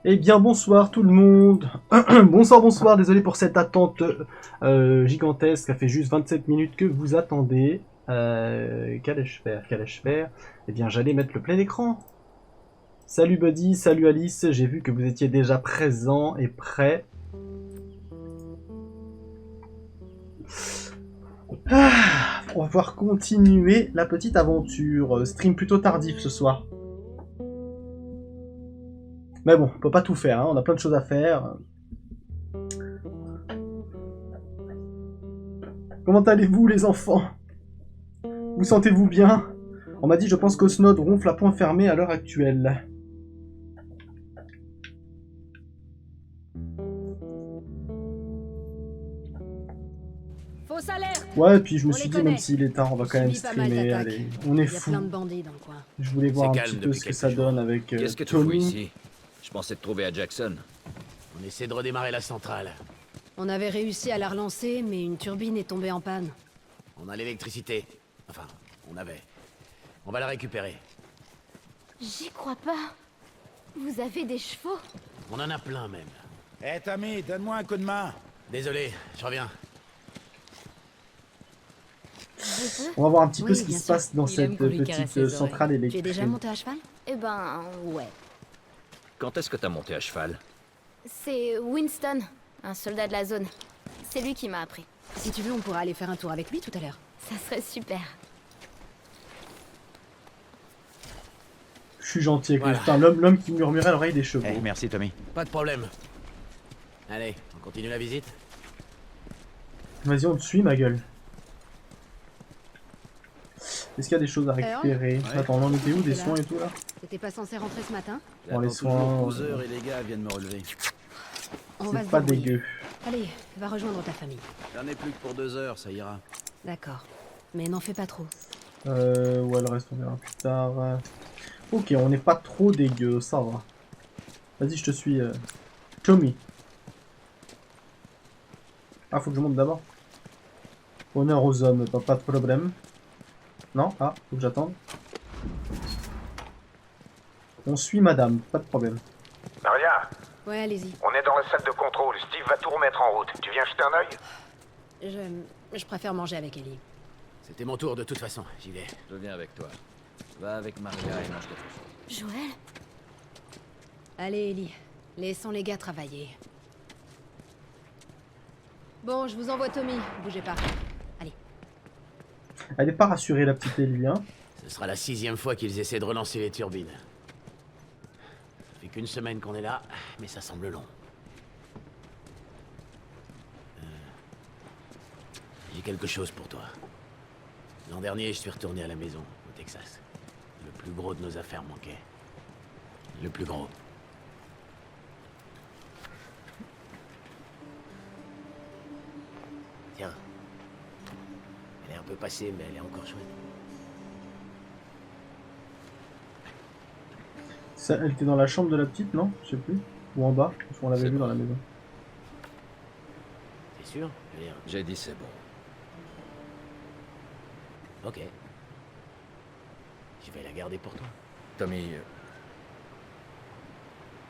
Eh bien bonsoir tout le monde. Bonsoir, bonsoir, désolé pour cette attente gigantesque, ça fait juste 27 minutes que vous attendez. Qu'allais-je faire? Eh bien j'allais mettre le plein écran. Salut Buddy, salut Alice, j'ai vu que vous étiez déjà présents et prêts. On va pouvoir continuer la petite aventure. Stream plutôt tardif ce soir. Mais bon, on peut pas tout faire, hein, on a plein de choses à faire. Comment allez-vous les enfants? Vous sentez-vous bien? On m'a dit, je pense qu'Osnod ronfle à point fermé à l'heure actuelle. Fausse alerte. Ouais, et puis je me On suis les dit, connaît. même s'il est tard, on va quand même Subit pas mal streamer. d'attaques. Allez, on est Il y a fou. plein de bandits dans le coin. Je voulais voir un calme petit peu depuis ce que quelques ça jours. donne avec Qu'est-ce que tu fous Tony. ici? Je pensais te trouver à Jackson. On essaie de redémarrer la centrale. On avait réussi à la relancer, mais une turbine est tombée en panne. On a l'électricité. Enfin, on avait. On va la récupérer. J'y crois pas. Vous avez des chevaux? On en a plein même. Hé Tommy, donne-moi un coup de main. Désolé, je reviens. On va voir un petit peu Oui, ce qui bien se sûr. passe dans Il aime cette qu'on lui caresse petite les centrale oreilles. Tu es électrique. déjà monté à cheval? Eh ben, ouais. Quand est-ce que t'as monté à cheval? C'est Winston, un soldat de la zone. C'est lui qui m'a appris. Si tu veux, on pourra aller faire un tour avec lui tout à l'heure. Ça serait super. Je suis gentil avec Voilà. lui. Putain, l'homme qui murmurait à l'oreille des chevaux. Eh, merci Tommy. Pas de problème. Allez, on continue la visite. Vas-y, on te suit, ma gueule. Est-ce qu'il y a des choses à récupérer? Ouais. Attends, on en était où? Des T'es soins là. et tout, là? T'étais pas censé rentrer ce matin? Bon, les J'attends soins, toujours 11 heures et les gars viennent me relever. On va C'est se pas débrouiller. dégueu. Allez, va rejoindre ta famille. J'en ai plus que pour 2 heures, ça ira. D'accord. Mais n'en fais pas trop. Ouais, le reste, on verra plus tard. Ok, on n'est pas trop dégueu, ça va. Vas-y, je te suis. Tommy. Ah, faut que je monte d'abord. Honneur aux hommes, pas de problème. Non? Ah, faut que j'attende. On suit madame, pas de problème. Maria, Ouais, allez-y. on est dans la salle de contrôle. Steve va tout remettre en route. Tu viens jeter un œil? Je préfère manger avec Ellie. C'était mon tour de toute façon, j'y vais. Je viens avec toi. Va avec Maria et mange quelque chose. Joël? Allez, Ellie. Laissons les gars travailler. Bon, je vous envoie Tommy. Bougez pas. Allez. Elle est pas rassurée, la petite Ellie, hein. Ce sera la 6e fois qu'ils essaient de relancer les turbines. Ça fait qu'une semaine qu'on est là, mais ça semble long. J'ai quelque chose pour toi. L'an dernier, je suis retourné à la maison, au Texas. Le plus gros de nos affaires manquait. Le plus gros. Tiens. Elle est un peu passée, mais elle est encore chouette. Ça, elle était dans la chambre de la petite, non? Je sais plus. Ou en bas, parce qu'on l'avait C'est vu bon. dans la maison. T'es sûr? Je veux dire, J'ai dit c'est bon. ok. Je vais la garder pour toi. Tommy,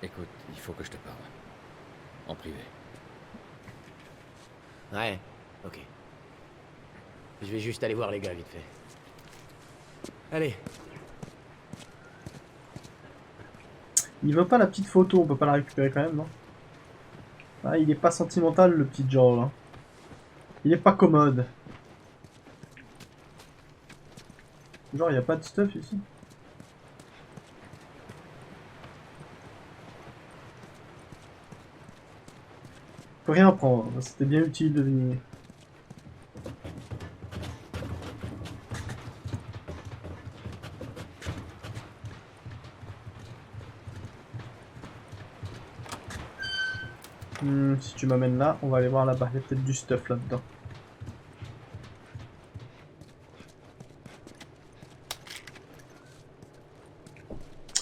écoute, il faut que je te parle. En privé. Ouais, ok. Je vais juste aller voir les gars vite fait. Allez, Il veut pas la petite photo, on peut pas la récupérer quand même, non? Ah, il est pas sentimental, le petit Joel, hein. Il est pas commode. Genre, y a pas de stuff ici? Faut rien prendre, c'était bien utile de venir. Si tu m'amènes là, on va aller voir là-bas, il y a peut-être du stuff là-dedans.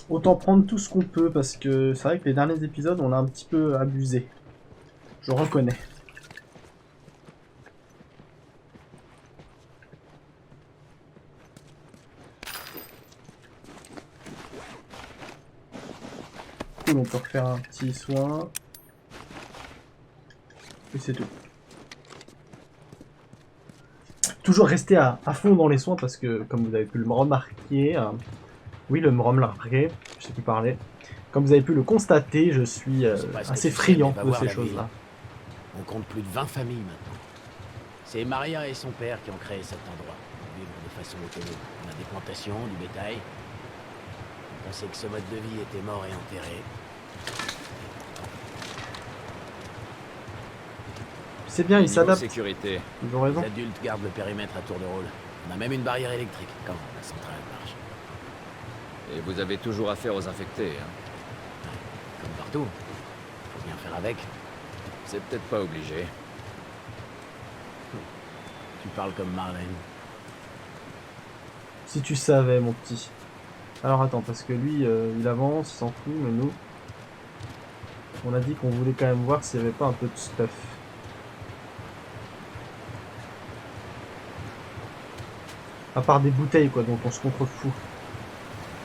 Autant prendre tout ce qu'on peut parce que c'est vrai que les derniers épisodes on a un petit peu abusé. Je reconnais. cool, on peut refaire un petit soin. Et c'est tout. Toujours rester à fond dans les soins parce que, comme vous avez pu le remarquer, oui, le Mrom l'a remarqué, je sais plus parler. Comme vous avez pu le constater, je suis assez friand de ces choses-là. On compte plus de 20 familles maintenant. C'est Maria et son père qui ont créé cet endroit. Pour vivre de façon autonome. On a des plantations, du bétail. On pensait que ce mode de vie était mort et enterré. C'est bien, il s'adapte. Sécurité. Ils ont raison. Les adultes gardent le périmètre à tour de rôle. On a même une barrière électrique quand la centrale marche. Et vous avez toujours affaire aux infectés, hein. Comme partout. Faut bien faire avec. C'est peut-être pas obligé. Tu parles comme Marlène. Si tu savais, mon petit. Alors attends, parce que lui, il avance, il s'en fout, mais nous... On a dit qu'on voulait quand même voir s'il n'y avait pas un peu de stuff. À part des bouteilles, quoi, dont on se contrefout.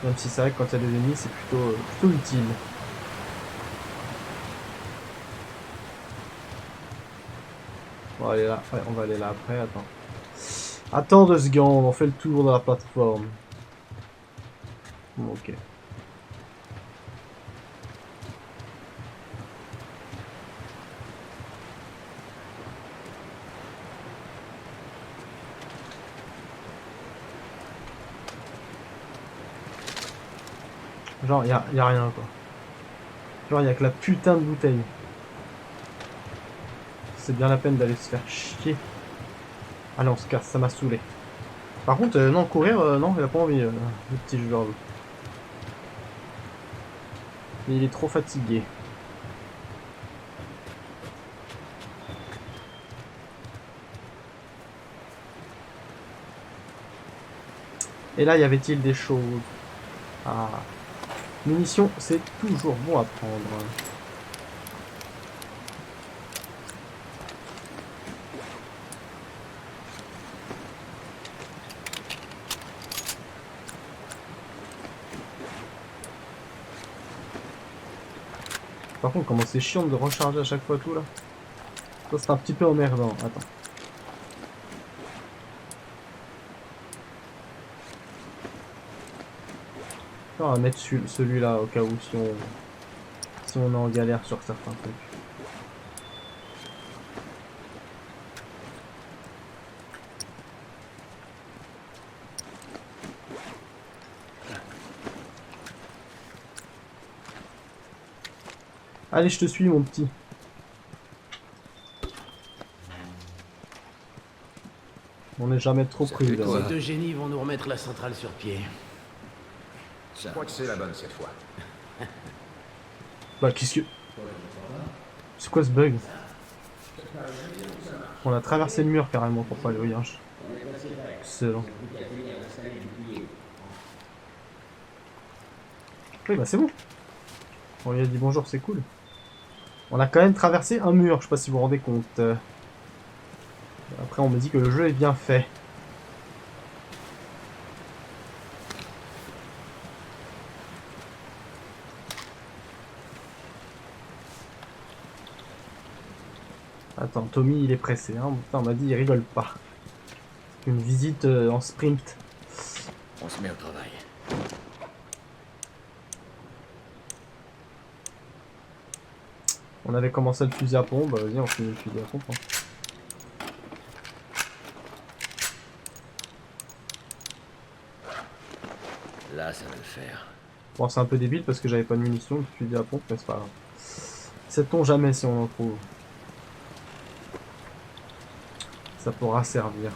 Même si c'est vrai que quand il y a des ennemis, c'est plutôt utile. On va aller là, ouais, on va aller là après, attends. Attends 2 secondes, on fait le tour de la plateforme. Bon, ok. Genre, y a rien, quoi. Genre, y a que la putain de bouteille. C'est bien la peine d'aller se faire chier. Allez, on se casse, ça m'a saoulé. Par contre, non, courir, non, il a pas envie, le petit joueur. Il est trop fatigué. Et là, y avait-il des choses? Ah. Munitions, c'est toujours bon à prendre. Par contre, comment c'est chiant de recharger à chaque fois tout là. Ça c'est un petit peu emmerdant. Attends. On va mettre celui-là au cas où si on est en galère sur certains trucs. Allez, je te suis, mon petit. On n'est jamais trop prudent. Ces 2 génies vont nous remettre la centrale sur pied. Je crois que c'est la bonne cette fois. Bah, qu'est-ce que... C'est quoi ce bug? On a traversé le mur carrément pour pas aller au yinche. Excellent. Oui, bah c'est bon. On lui a dit bonjour, c'est cool. On a quand même traversé un mur, je sais pas si vous vous rendez compte. Après, on me dit que le jeu est bien fait. Attends, Tommy, il est pressé. Hein. Putain, on m'a dit, il rigole pas. Une visite en sprint. On se met au travail. On avait commencé le fusil à pompe, bah vas-y on finit le fusil à pompe. Hein. Là, ça va le faire. Bon, c'est un peu débile parce que j'avais pas de munitions, le fusil à pompe, mais c'est pas grave. Sait-on jamais si on en trouve. Ça pourra servir.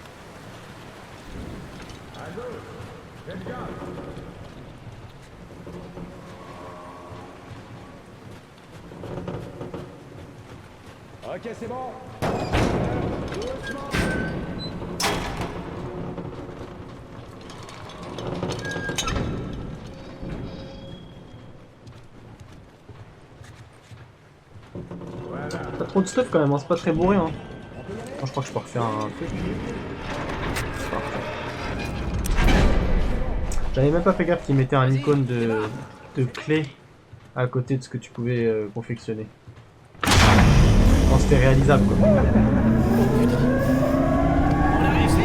Ok, c'est bon. T'as trop de stuff quand même, hein. C'est pas très bourré. Hein. Moi, je crois que je peux refaire un truc. J'avais même pas fait gaffe qu'il mettait un icône de clé à côté de ce que tu pouvais confectionner. Quand c'était réalisable quoi. On a réussi.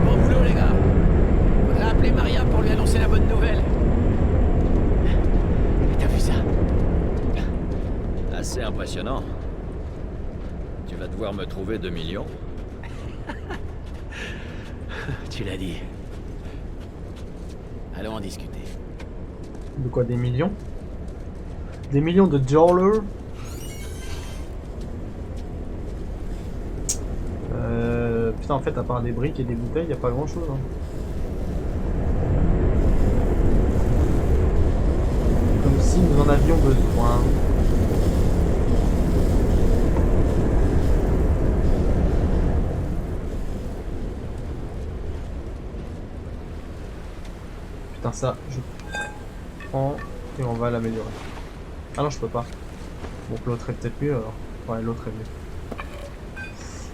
Bon boulot les gars. Faudrait appeler Maria pour lui annoncer la bonne nouvelle. T'as vu ça? Assez impressionnant. Tu vas devoir me trouver 2 millions. Tu l'as dit. Allons en discuter. De quoi, des millions? Des millions de dollars? Putain, en fait, à part des briques et des bouteilles, y a pas grand chose. Hein. Comme si nous en avions besoin. Putain, ça, je prends et on va l'améliorer. Ah non, je peux pas. Donc l'autre est peut-être mieux alors. Ouais, l'autre est mieux.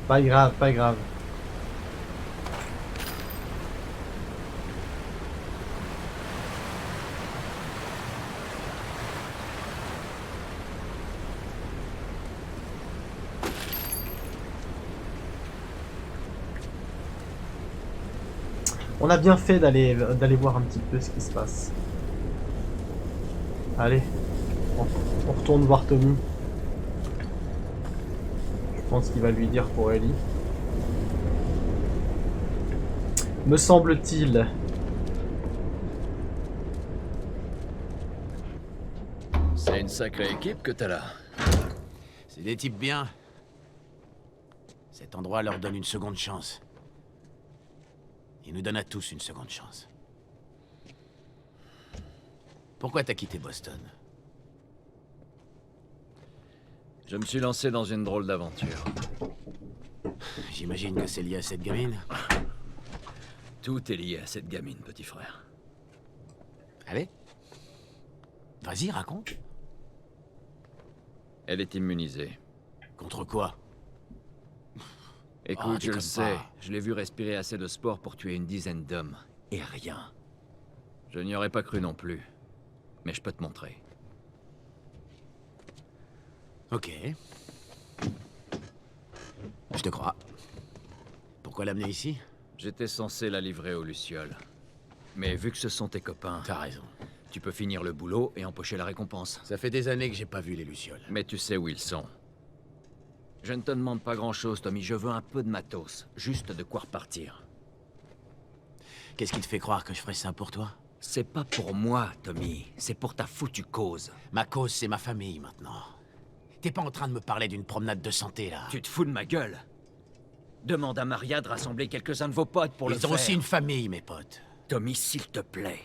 Pas grave, pas grave. On a bien fait d'aller voir un petit peu ce qui se passe. Allez, on retourne voir Tommy. Je pense qu'il va lui dire pour Ellie. Me semble-t-il. C'est une sacrée équipe que t'as là. C'est des types bien. Cet endroit leur donne une seconde chance. Il nous donne à tous une seconde chance. Pourquoi t'as quitté Boston? Je me suis lancé dans une drôle d'aventure. J'imagine que c'est lié à cette gamine. Tout est lié à cette gamine, petit frère. Allez. Vas-y, raconte. Elle est immunisée. Contre quoi? Écoute, je le déconne sais, pas. je l'ai vu respirer assez de sport pour tuer une dizaine d'hommes. Et rien. Je n'y aurais pas cru non plus. Mais je peux te montrer. Ok. Je te crois. Pourquoi l'amener ici? J'étais censé la livrer aux Lucioles. Mais vu que ce sont tes copains, T'as raison. tu peux finir le boulot et empocher la récompense. Ça fait des années que j'ai pas vu les Lucioles. Mais tu sais où ils sont. Je ne te demande pas grand-chose, Tommy. Je veux un peu de matos. Juste de quoi repartir. Qu'est-ce qui te fait croire que je ferais ça pour toi? C'est pas pour moi, Tommy. C'est pour ta foutue cause. Ma cause, c'est ma famille, maintenant. T'es pas en train de me parler d'une promenade de santé, là? Tu te fous de ma gueule? Demande à Maria de rassembler quelques-uns de vos potes pour le Ils faire. ont aussi une famille, mes potes. Tommy, s'il te plaît.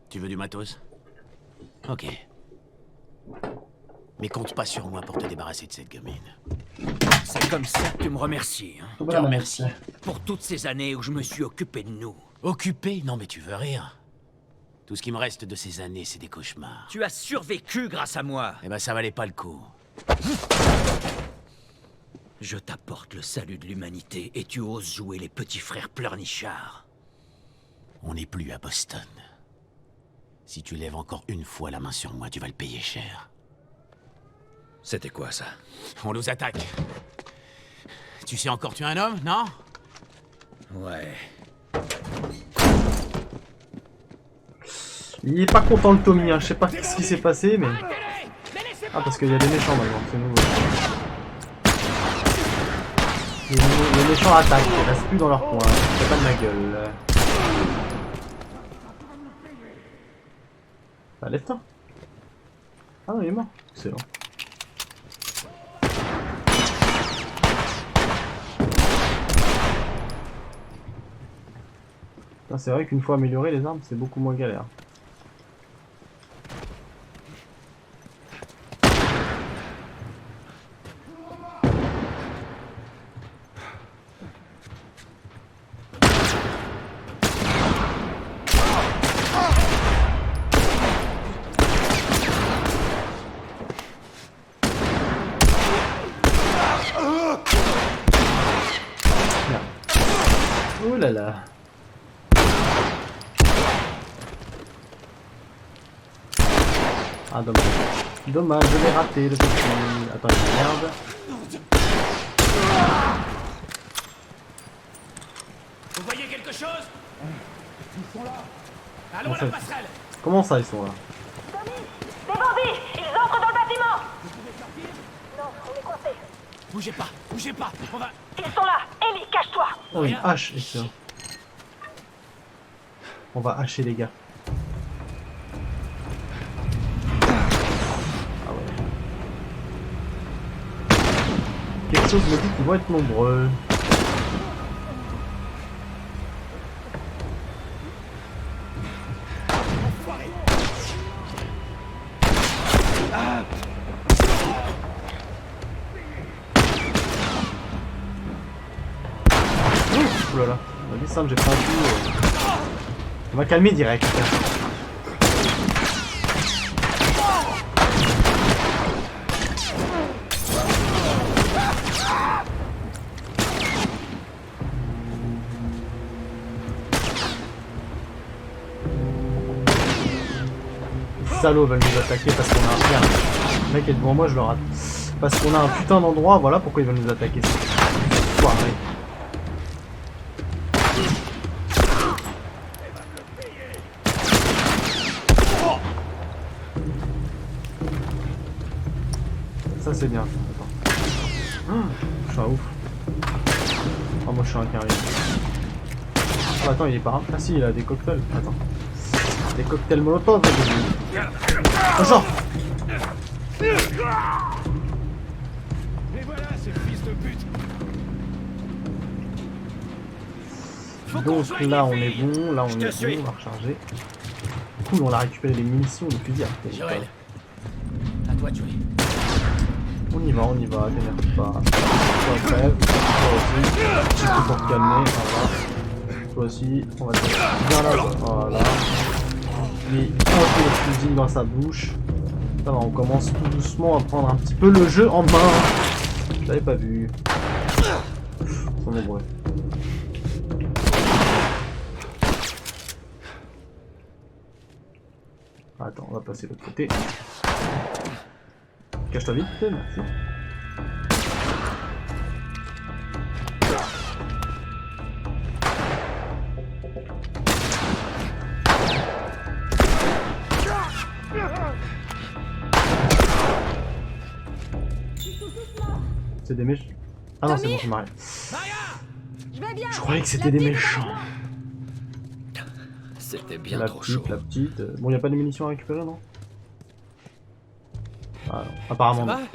Tu veux du matos? Ok. Mais compte pas sur moi pour te débarrasser de cette gamine. C'est comme ça que tu me remercies, hein? Je te remercie. Pour toutes ces années où je me suis occupé de nous. Occupé? Non mais tu veux rire. Tout ce qui me reste de ces années, c'est des cauchemars. Tu as survécu grâce à moi. Eh ben ça valait pas le coup. Je t'apporte le salut de l'humanité et tu oses jouer les petits frères pleurnichards. On n'est plus à Boston. Si tu lèves encore une fois la main sur moi, tu vas le payer cher. C'était quoi ça? On nous attaque. Tu sais encore tuer un homme, non? Ouais. Il est pas content le Tommy, hein. Je sais pas ce qui s'est passé, mais... Ah, parce qu'il y a des méchants maintenant, c'est nouveau. Les méchants attaquent, ils restent plus dans leur coin. C'est pas de ma gueule. Bah, lève-toi. Ah non, il est mort. Excellent. C'est vrai qu'une fois amélioré, les armes, c'est beaucoup moins galère. Joël. Ah dommage. Dommage, je l'ai raté le petit. Attends, merde. Vous voyez quelque chose? Ils sont là. Allons à la passerelle. Comment ça ils sont là? Des bandits! Ils entrent dans le bâtiment! Non, on est coincés. Bougez pas, on va... Ils sont là! Ellie, cache-toi! Oh une hache, excellent. On va hacher les gars. Ah ouais. Quelque chose me dit qu'ils vont être nombreux. Ouh là là, on m'a dit simple, j'ai pris un coup. On va calmer direct. Les salauds veulent nous attaquer parce qu'on a un merde. Le mec est devant moi, je le rate. Parce qu'on a un putain d'endroit, voilà pourquoi ils veulent nous attaquer. Foiré. Ça c'est bien. Attends. Je suis un ouf. Oh, moi je suis un carré. Oh, attends, il est pas un. Ah si, il a des cocktails. Attends. Des cocktails molotov. Bonjour. Mais voilà, ces fils de pute. Donc là on est bon, là on est bon, on va recharger. Cool, on a récupéré les munitions, le fusil. Joël, à toi de jouer. On y va, t'énerve pas. Toi crève, toi aussi, petit coup pour te calmer, voilà. Toi aussi, on va te mettre bien là, voilà. Lui, planter le fusil dans sa bouche. Ça va, on commence tout doucement à prendre un petit peu le jeu en main. Je l'avais pas vu. Ils sont nombreux. Attends, on va passer de l'autre côté. Cache-toi vite, merci. C'est des méchants. Ah non, c'est bon, je m'arrête. Je vais bien. Je croyais que c'était des méchants. C'était bien La trop chaud. petite. Bon, y a pas de munitions à récupérer, non? Ah non, apparemment non.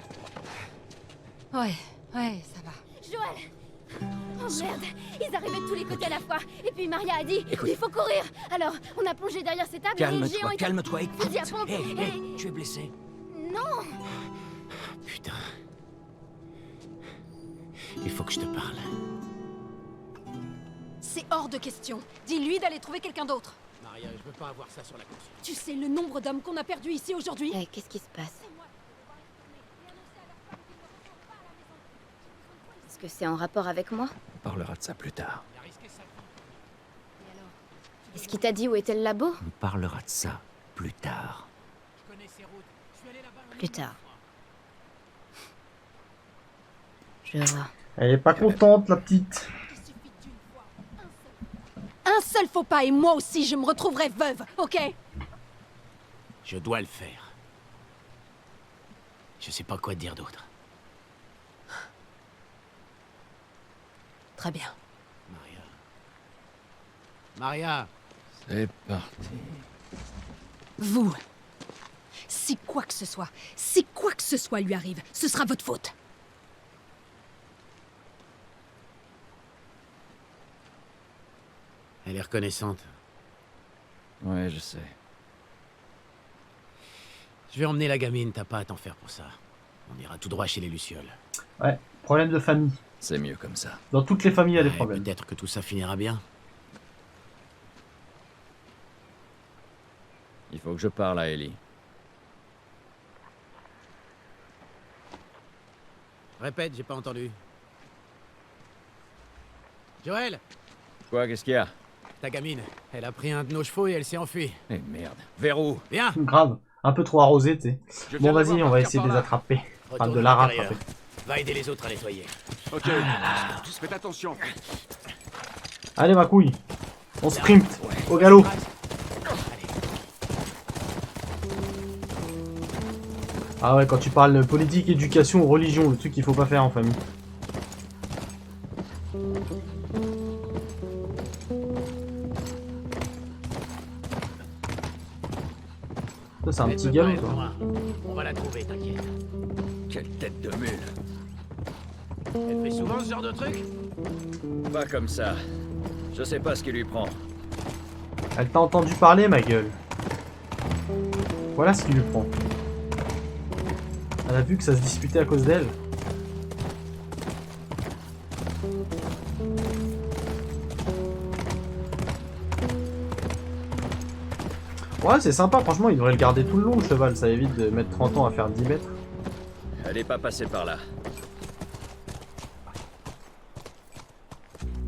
Ouais, ça va. Joël! Oh merde! Ils arrivaient de tous les côtés à la fois. Et puis Maria a dit il faut courir! Alors, on a plongé derrière ces tables et le géant est... Calme-toi, Vas-y, à fond. Hé, tu es blessé? Non! Putain. Il faut que je te parle. C'est hors de question. Dis-lui d'aller trouver quelqu'un d'autre. Maria, je veux pas avoir ça sur la conscience. Tu sais le nombre d'hommes qu'on a perdus ici aujourd'hui? Eh, qu'est-ce qui se passe? Est-ce que c'est en rapport avec moi? On parlera de ça plus tard. Est-ce qu'il t'a dit où était le labo? On parlera de ça plus tard. Plus tard. Je vois. Elle est pas contente, la petite. Un seul faux pas et moi aussi je me retrouverai veuve, ok? Je dois le faire. Je sais pas quoi te dire d'autre. Très bien. Maria. C'est parti. Vous, si quoi que ce soit lui arrive, ce sera votre faute. Elle est reconnaissante. Ouais, je sais. Je vais emmener la gamine, t'as pas à t'en faire pour ça. On ira tout droit chez les Lucioles. Ouais, problème de famille. C'est mieux comme ça. Dans toutes les familles, il y a des Ouais, problèmes. peut-être que tout ça finira bien. Il faut que je parle à Ellie. Répète, j'ai pas entendu. Joël! Quoi, qu'est-ce qu'il y a? Ta gamine, elle a pris un de nos chevaux et elle s'est enfuie. Eh merde. Vers où? Viens. Grave. Un peu trop arrosé, tu sais. Je Bon, viens de vas-y, voir on va partir essayer de par les là. attraper. Enfin, Retourne de à la l'intérieur. rattraper. Va aider les autres à nettoyer. Ok, tous faites attention. Allez, ma couille. On sprint. Au galop. Ah ouais, quand tu parles de politique, éducation ou religion, le truc qu'il faut pas faire en famille. Ça, c'est un petit galop, toi. On va la trouver, t'inquiète. Quelle tête de mule. Elle fait souvent ce genre de truc? Pas comme ça. Je sais pas ce qui lui prend. Elle t'a entendu parler, ma gueule. Voilà ce qui lui prend. Elle a vu que ça se disputait à cause d'elle. Ouais, c'est sympa, franchement, il devrait le garder tout le long, le cheval. Ça évite de mettre 30 ans à faire 10 mètres. Elle est pas passée par là.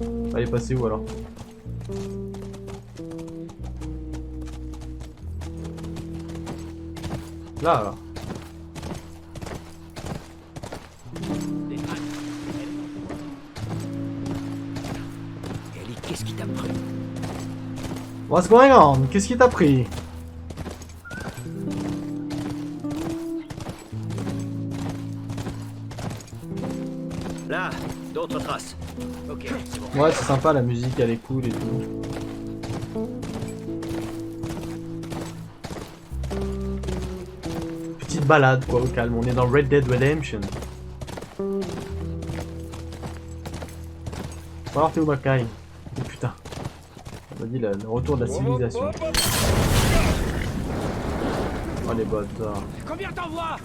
Elle est passée où alors? Là, alors. Ellie, qu'est-ce qui t'a pris? What's going on? Qu'est-ce qui t'a pris? Là, d'autres traces. Ok, c'est bon. Ouais, c'est sympa, la musique, elle est cool et tout. Petite balade, quoi, au calme. On est dans Red Dead Redemption. Alors, t'es où, Mackay? Oh putain. On m'a dit le retour de la civilisation. Oh, les bâtards. Combien t'envoies?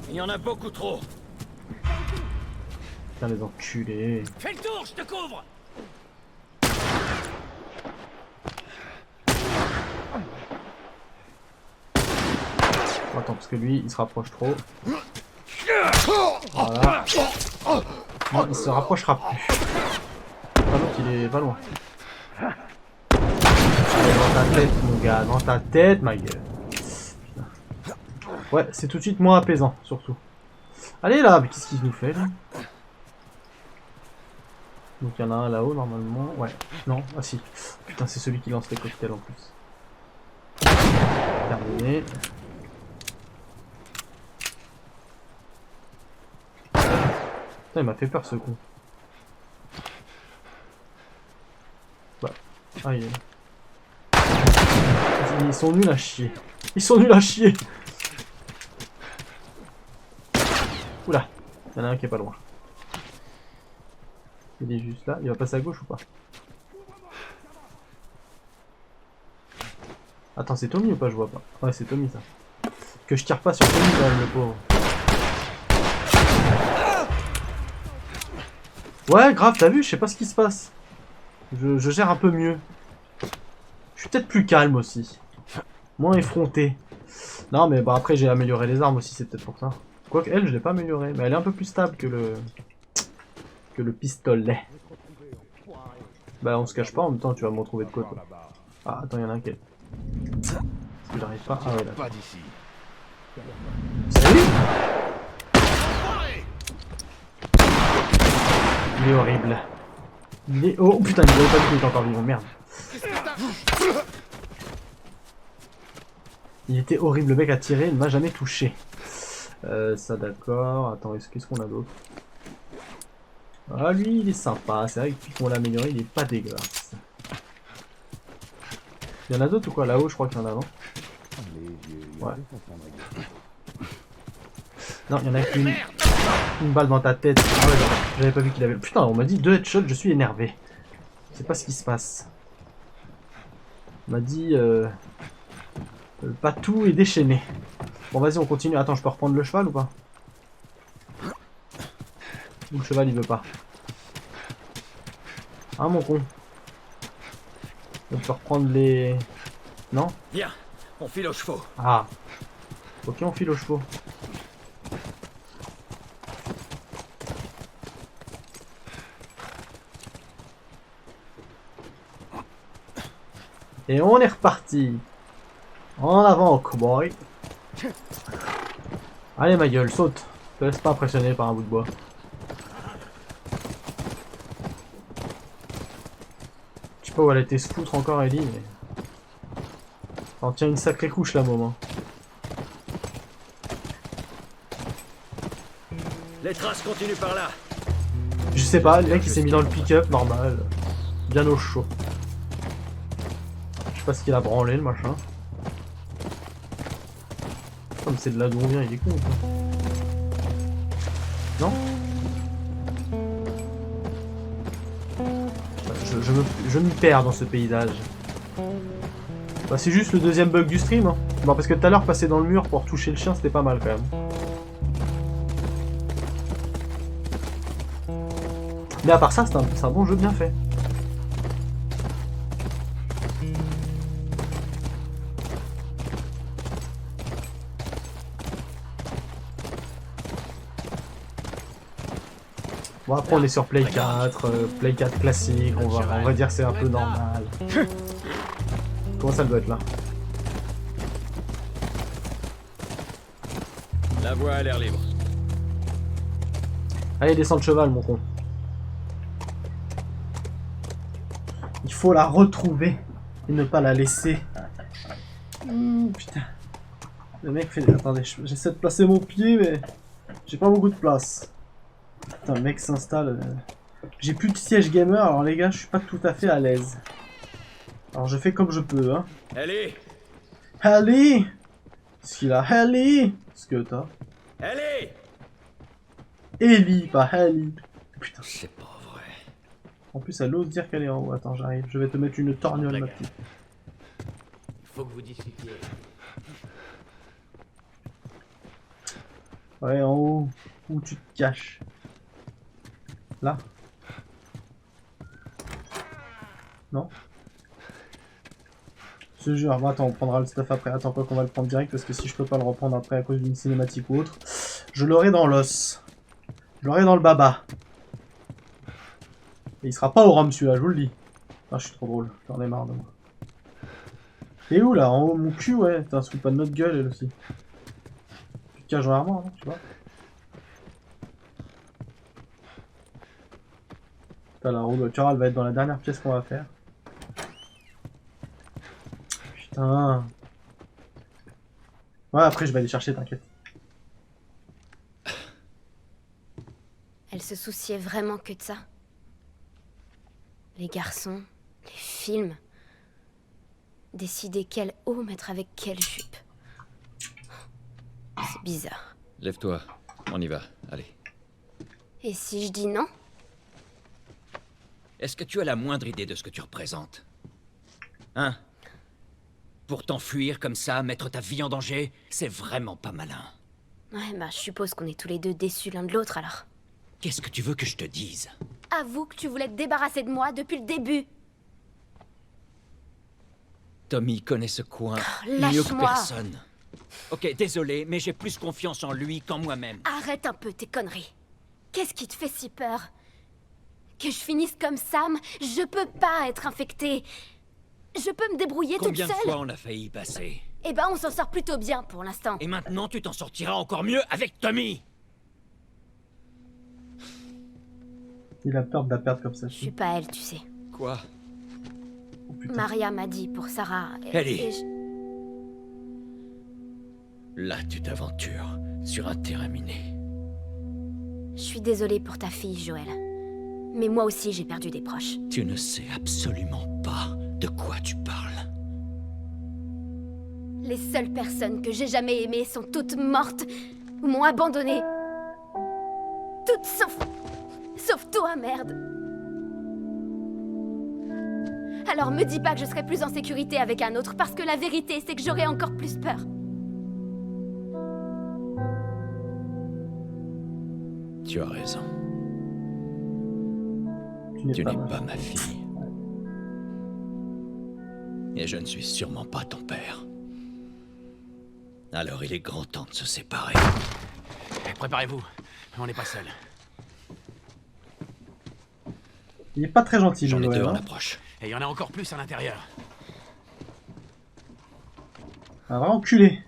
Il y en a beaucoup trop. Putain, les enculés. Fais le tour, je te couvre. Attends, parce que lui, il se rapproche trop. Voilà. Non, il se rapprochera plus. Ah non, il est pas loin. Dans ta tête, mon gars, dans ta tête, ma gueule. Putain. Ouais, c'est tout de suite moins apaisant, surtout. Allez là, mais qu'est-ce qu'il nous fait là? Donc il y en a un là-haut normalement. Ouais, non, ah si. Putain, c'est celui qui lance les cocktails en plus. Terminé. Putain, il m'a fait peur ce con. Bah, ah, ils sont nuls à chier. Ils sont nuls à chier. Oula, il y en a un qui est pas loin. Il est juste là, il va passer à gauche ou pas? Attends, c'est Tommy ou pas? Je vois pas. Ouais, c'est Tommy ça. Que je tire pas sur Tommy quand même, le pauvre. Ouais, grave, t'as vu, je sais pas ce qui se passe. Je gère un peu mieux. Je suis peut-être plus calme aussi. Moins effronté. Non, mais bah après, j'ai amélioré les armes aussi, c'est peut-être pour ça. Quoique, elle, je l'ai pas améliorée. Mais elle est un peu plus stable que le pistolet. Bah, on se cache pas, en même temps, tu vas me retrouver de quoi, toi. Ah, attends, il y en a un qui est... J'arrive pas. Ah ouais, là. Pas d'ici. Salut! Il est horrible. Il est... Oh putain, il est pas qu'il est encore vivant, merde. Il était horrible, le mec a tiré, il ne m'a jamais touché. Ça d'accord. Attends, qu'est-ce qu'on a d'autre? Ah lui, il est sympa, c'est vrai que depuis qu'on l'a amélioré, il est pas dégueulasse. Il y en a d'autres ou quoi? Là-haut, je crois qu'il y en a, non? Ouais. Non, il y en a qu'une. Une balle dans ta tête. Ah ouais, j'avais pas vu qu'il avait... Putain, on m'a dit 2 headshots, je suis énervé. Je sais pas ce qui se passe. On m'a dit... pas tout est déchaîné. Bon, vas-y, on continue. Attends, je peux reprendre le cheval ou pas? Ou le cheval, il veut pas? Ah, mon con. On peut reprendre les... Non? Viens, on file aux chevaux. Ah. Ok, on file aux chevaux. Et on est reparti. En avant, cowboy. Allez ma gueule, saute. Te laisse pas impressionner par un bout de bois. Je sais pas où elle était se foutre encore Ellie, mais... On tient une sacrée couche la môme. Les traces continuent par là. Je sais pas, le mec il s'est mis dans le pick-up, normal. Bien au chaud. Je sais pas ce qu'il a branlé le machin. Comme c'est de là d'où on vient, il est con quoi. Non? Je m'y perds dans ce paysage. Bah, c'est juste le deuxième bug du stream. Hein. Bon, parce que tout à l'heure, passer dans le mur pour toucher le chien, c'était pas mal quand même. Mais à part ça, c'est un bon jeu bien fait. Bon, après on est sur Play 4, Play 4 classique, on va dire que c'est un peu normal. Comment ça doit être là? La voie a l'air libre. Allez, descends de cheval, mon con. Il faut la retrouver et ne pas la laisser. Putain. Le mec fait... Attendez, j'essaie de placer mon pied, mais j'ai pas beaucoup de place. Putain, le mec s'installe. J'ai plus de siège gamer, alors les gars, je suis pas tout à fait à l'aise. Alors je fais comme je peux, hein. Ellie! Ellie! Qu'est-ce qu'il a? Ellie! Qu'est-ce que t'as? Ellie! Ellie, pas Ellie. Putain. C'est pas vrai. En plus, elle ose dire qu'elle est en haut. Attends, j'arrive. Je vais te mettre une torgnole, ma petite. Faut que vous discutiez. Ouais, en haut. Où tu te caches? Là? Non? Je te jure, bon, attends, on prendra le stuff après. Attends, quoi qu'on va le prendre direct, parce que si je peux pas le reprendre après à cause d'une cinématique ou autre, je l'aurai dans l'os. Je l'aurai dans le baba. Et il sera pas au rhum celui-là, je vous le dis. Ah, je suis trop drôle, j'en ai marre de moi. T'es où là? En haut, mon cul, ouais. Putain, se fout pas de notre gueule, elle aussi. Tu te caches dans l'armoire, hein, tu vois. Putain, la roue voiture, elle va être dans la dernière pièce qu'on va faire. Putain. Ouais, après, je vais aller chercher, t'inquiète. Elle se souciait vraiment que de ça. Les garçons, les films. Décider quel haut mettre avec quelle jupe. C'est bizarre. Lève-toi, on y va, allez. Et si je dis non? Est-ce que tu as la moindre idée de ce que tu représentes? Hein? Pour t'enfuir comme ça, mettre ta vie en danger, c'est vraiment pas malin. Ouais, bah je suppose qu'on est tous les deux déçus l'un de l'autre alors. Qu'est-ce que tu veux que je te dise? Avoue que tu voulais te débarrasser de moi depuis le début. Tommy connaît ce coin mieux que Lâche-moi. personne. Ok, désolé, mais j'ai plus confiance en lui qu'en moi-même. Arrête un peu tes conneries. Qu'est-ce qui te fait si peur? Que je finisse comme Sam? Je peux pas être infectée. Je peux me débrouiller Combien toute de seule. fois on a failli y passer? Eh ben, on s'en sort plutôt bien pour l'instant. Et maintenant, tu t'en sortiras encore mieux avec Tommy! Il a peur de la perdre comme ça. Je suis pas elle, tu sais. Quoi? Oh, putain. Maria m'a dit pour Sarah. Ellie. et Là, tu t'aventures sur un terrain miné. je suis désolée pour ta fille, Joël. Mais moi aussi, j'ai perdu des proches. Tu ne sais absolument pas de quoi tu parles. Les seules personnes que j'ai jamais aimées sont toutes mortes ou m'ont abandonnée. Toutes sauf toi, merde. Alors me dis pas que je serai plus en sécurité avec un autre, parce que la vérité, c'est que j'aurai encore plus peur. Tu as raison. n'es Tu n'es ma pas ma fille. Et je ne suis sûrement pas ton père. Alors il est grand temps de se séparer. Préparez-vous, on n'est pas seul. Il est pas très gentil, J'en ai Joël, deux en hein. approche. Et il y en a encore plus à l'intérieur. Un vrai enculé.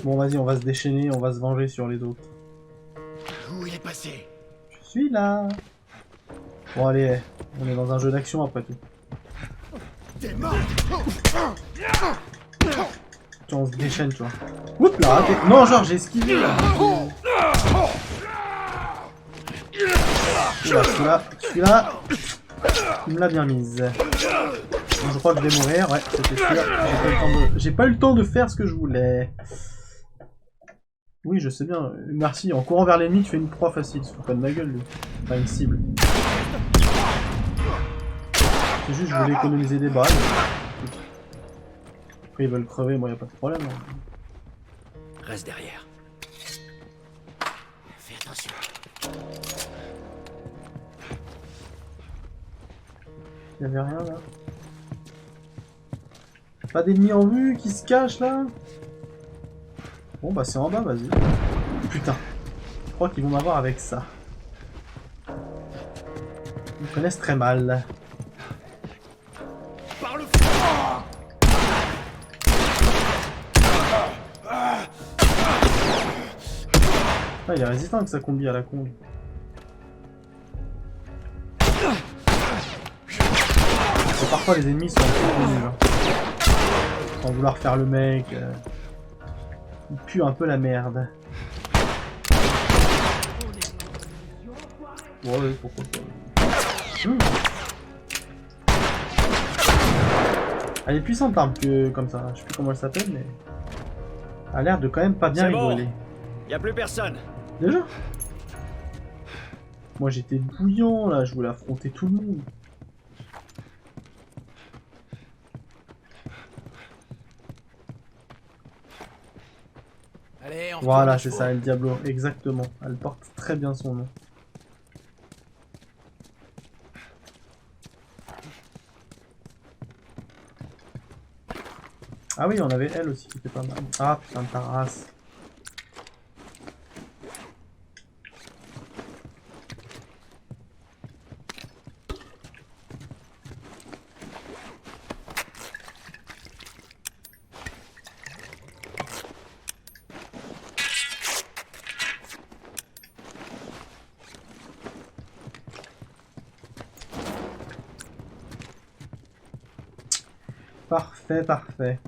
Bon, vas-y, on va se déchaîner, on va se venger sur les autres. Où il est passé? Je suis là. Bon, allez, on est dans un jeu d'action après tout. T'es mort. Tiens, on se déchaîne, tu vois. Oups là, raté. Non, genre, j'ai esquivé là. Celui-là, il me l'a bien mise. Bon, je crois que je vais mourir, ouais, c'était sûr. J'ai pas eu le temps de faire ce que je voulais. Oui, je sais bien. Merci. En courant vers l'ennemi, tu fais une proie facile. Il se fout pas de ma gueule, lui. Pas une cible. C'est juste, je voulais économiser des balles. Après, ils veulent crever, moi, y a pas de problème. Hein. Reste derrière. Fais attention. Y'avait rien là. Pas d'ennemis en vue qui se cachent là. Bon bah c'est en bas, vas-y. Putain. Je crois qu'ils vont m'avoir avec ça. Ils me connaissent très mal. Par le Ah, il est résistant avec sa combi à la con. Et parfois les ennemis sont un peu nuls. Hein. Sans vouloir faire le mec. Il pue un peu la merde. Ouais, pourquoi pas. Elle est puissante l'arme que comme ça. Je sais plus comment elle s'appelle, mais elle a l'air de quand même pas bien C'est bon. rigoler. Y a plus personne. Déjà? Moi j'étais bouillant là, je voulais affronter tout le monde. Allez, on Voilà, retourne c'est au ça, four. El Diablo, exactement. Elle porte très bien son nom. Ah oui, on avait elle aussi qui était pas mal. Ah putain de ta race. Parfait, parfait.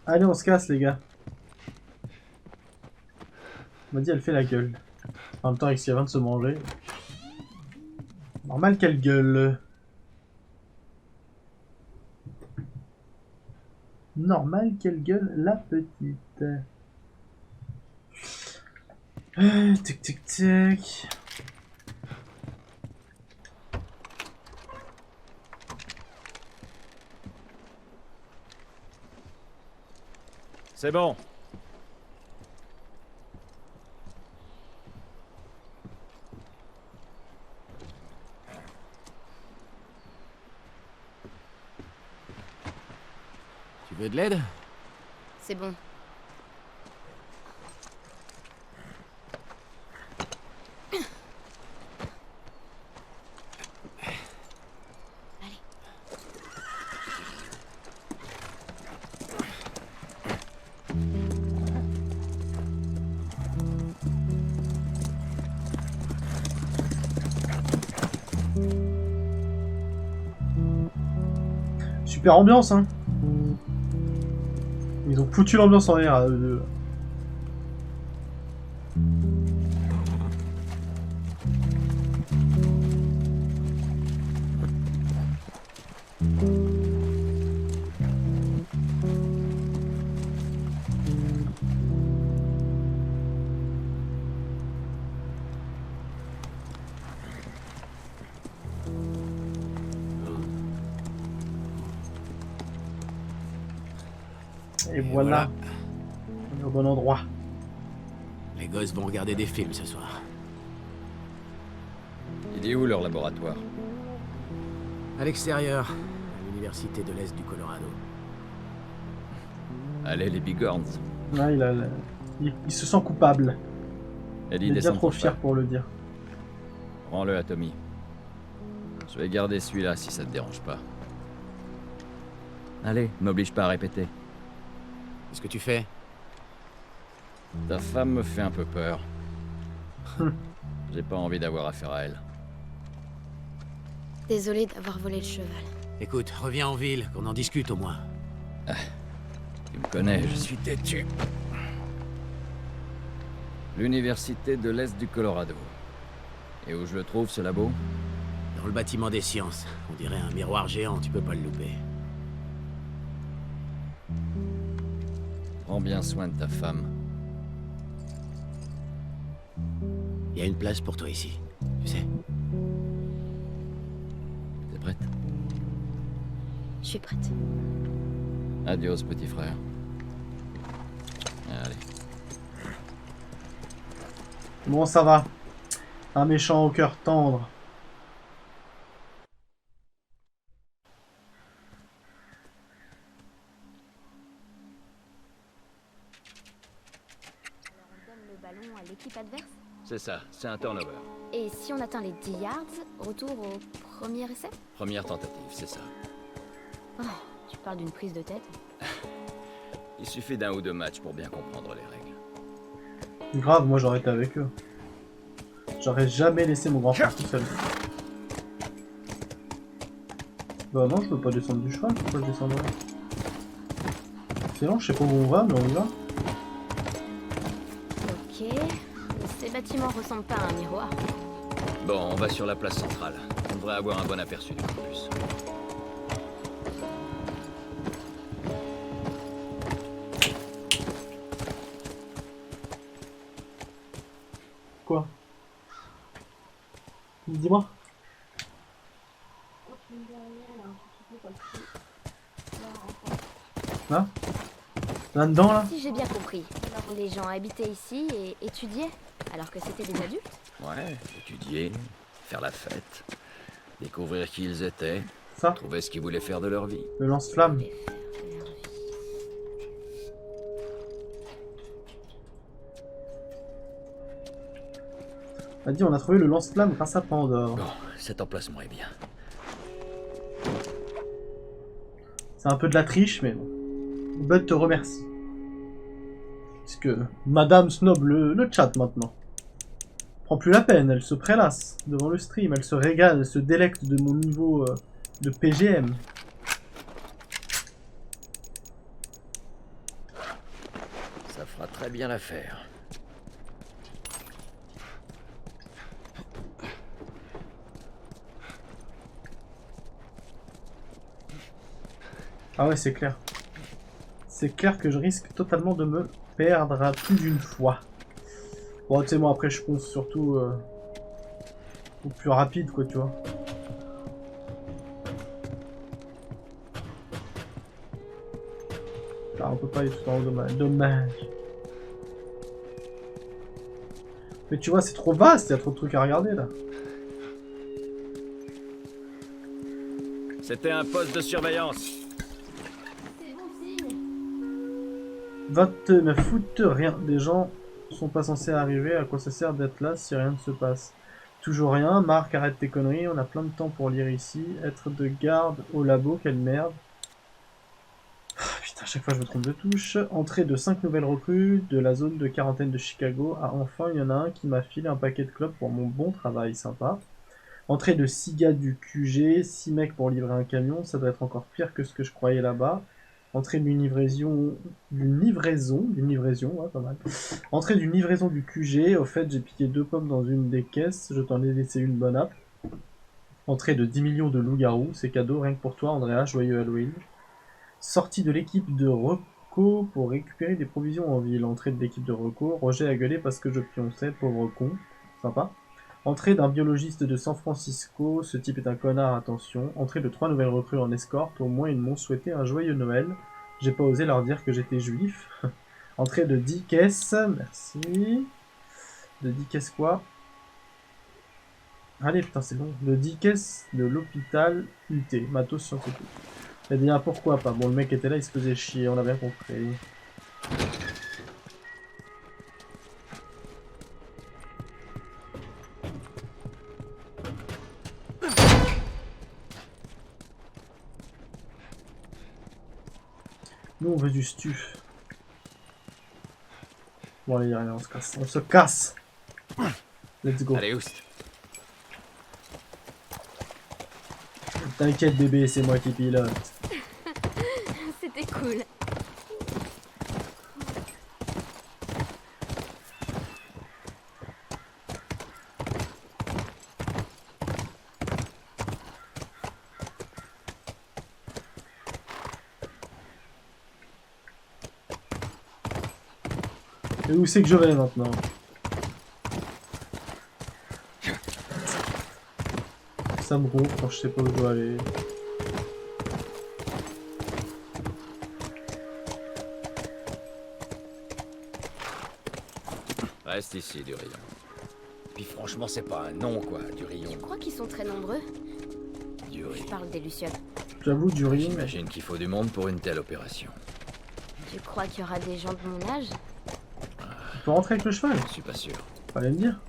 Allez, on se casse, les gars. On m'a dit, elle fait la gueule. En même temps, avec ce qu'elle vient de se manger. Normal qu'elle gueule. Normal qu'elle gueule, la petite. Tic tic tic. C'est bon. Tu veux de l'aide? C'est bon. Super ambiance, hein. Ils ont foutu l'ambiance en l'air à eux deux. Et voilà. On est au bon endroit. Les gosses vont regarder des films ce soir. Il est où leur laboratoire? À l'extérieur, l'université de l'Est du Colorado. Allez, les Bigorns. Ouais, il se sent coupable. Eddie, Il est bien descends trop ton fier cheval. pour le dire. Rends-le à Tommy. Je vais garder celui-là si ça te dérange pas. Allez, m'oblige pas à répéter. Qu'est-ce que tu fais? Ta femme me fait un peu peur. J'ai pas envie d'avoir affaire à elle. Désolée d'avoir volé le cheval. Écoute, reviens en ville, qu'on en discute au moins. Tu me connais, je suis têtu. L'université de l'Est du Colorado. Et où je le trouve, ce labo? Dans le bâtiment des sciences. On dirait un miroir géant, tu peux pas le louper. Prends bien soin de ta femme. Il y a une place pour toi ici, tu sais. T'es prête? Je suis prête. Adios, petit frère. Allez. Bon, ça va. Un méchant au cœur tendre. Alors on donne le ballon à l'équipe adverse? C'est ça, c'est un turnover. Et si on atteint les 10 yards, retour au premier essai? Première tentative, c'est ça. Oh, tu parles d'une prise de tête? Il suffit d'un ou deux matchs pour bien comprendre les règles. Grave, moi j'aurais été avec eux. J'aurais jamais laissé mon grand frère tout seul. Bah non, je peux pas descendre du cheval, pourquoi je descendrais? C'est long, je sais pas où on va, mais on y va. Ok. Ces bâtiments ressemblent pas à un miroir. Bon, on va sur la place centrale. On devrait avoir un bon aperçu du campus. Quoi? Dis-moi. Hein? Là-dedans, là? Si j'ai bien compris, les gens habitaient ici et étudiaient, alors que c'était des adultes? Ouais, étudier, faire la fête, découvrir qui ils étaient, Ça? trouver ce qu'ils voulaient faire de leur vie. Le lance-flamme. Les faire de leur vie. On a dit, on a trouvé le lance-flamme grâce à Pandore. Bon, cet emplacement est bien. C'est un peu de la triche, mais bon. Bud te remercie. Parce que Madame snob le chat maintenant. Prend plus la peine, elle se prélasse devant le stream, elle se régale, elle se délecte de mon niveau de PGM. Ça fera très bien l'affaire. Ah ouais, c'est clair. C'est clair que je risque totalement de me perdre à plus d'une fois. Bon, tu sais, moi après je pense surtout au plus rapide, quoi, tu vois. Ah, on peut pas aller tout en haut, dommage. Dommage. Mais tu vois, c'est trop vaste, il y a trop de trucs à regarder là. C'était un poste de surveillance. 29 foot, rien. Des gens sont pas censés arriver, à quoi ça sert d'être là si rien ne se passe? Toujours rien, Marc, arrête tes conneries, on a plein de temps pour lire ici. Être de garde au labo, quelle merde. Ah, putain, à chaque fois je me trompe de touche. Entrée de 5 nouvelles recrues de la zone de quarantaine de Chicago. Ah, enfin, il y en a un qui m'a filé un paquet de clopes pour mon bon travail, sympa. Entrée de 6 gars du QG, 6 mecs pour livrer un camion, ça doit être encore pire que ce que je croyais là-bas. Entrée d'une livraison, ouais, pas mal. Entrée d'une livraison du QG, au fait j'ai piqué 2 pommes dans une des caisses, je t'en ai laissé une bonne app. Entrée de 10 millions de loups-garous, c'est cadeau rien que pour toi Andrea, joyeux Halloween. Sortie de l'équipe de Reco pour récupérer des provisions en ville. Entrée de l'équipe de Reco, Roger a gueulé parce que je pionçais, pauvre con, sympa. Entrée d'un biologiste de San Francisco, ce type est un connard, attention. Entrée de 3 nouvelles recrues en escorte, au moins ils m'ont souhaité un joyeux Noël. J'ai pas osé leur dire que j'étais juif. Entrée de 10 caisses, merci. De 10 caisses quoi? Allez putain c'est long. De 10 caisses de l'hôpital UT, matos scientifique. Eh bien, pourquoi pas? Bon, le mec était là, il se faisait chier, on a bien compris. Nous, on veut du stuf. Bon, allez, on se casse. On se casse! Let's go. Allez, oust. T'inquiète, bébé, c'est moi qui pilote. C'était cool. Et où c'est que je vais maintenant? Ça me gonfle quand je sais pas où je dois aller. Reste ici, du rayon. Puis franchement, c'est pas un nom, quoi, du rayon. Tu crois qu'ils sont très nombreux? Du Je rayon. parle des Lucioles. J'avoue, du riz, mais... J'imagine qu'il faut du monde pour une telle opération. Tu crois qu'il y aura des gens de mon âge? Tu peux rentrer avec le cheval? Je suis pas sûr. Fallait me dire.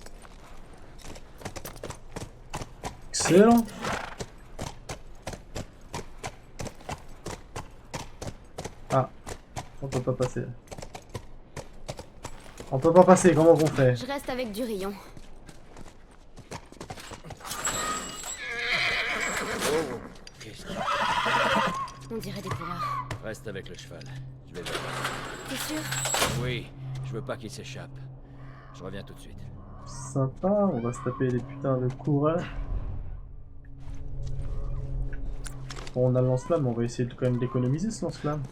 Excellent. Ah, on peut pas passer. On peut pas passer, comment qu'on fait? Je reste avec du rayon. On dirait des coureurs. Reste avec le cheval. Je vais voir. T'es sûr? Oui, je veux pas qu'il s'échappe. Je reviens tout de suite. Sympa, on va se taper les putains de coureurs. Bon, on a le lance-flamme, on va essayer de quand même d'économiser ce lance-flamme.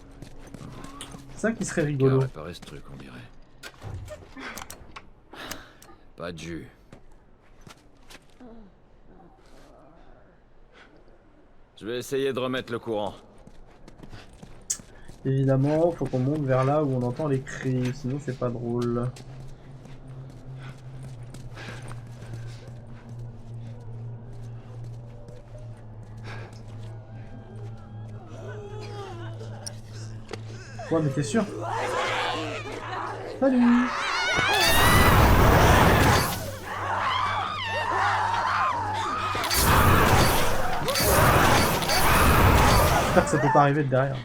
C'est ça qui serait rigolo. Réparer ce truc, on dirait. Pas de jus. Je vais essayer de remettre le courant. Évidemment, faut qu'on monte vers là où on entend les cris, sinon c'est pas drôle. Ouais, mais t'es sûr? Salut! J'espère que ça peut pas arriver de derrière.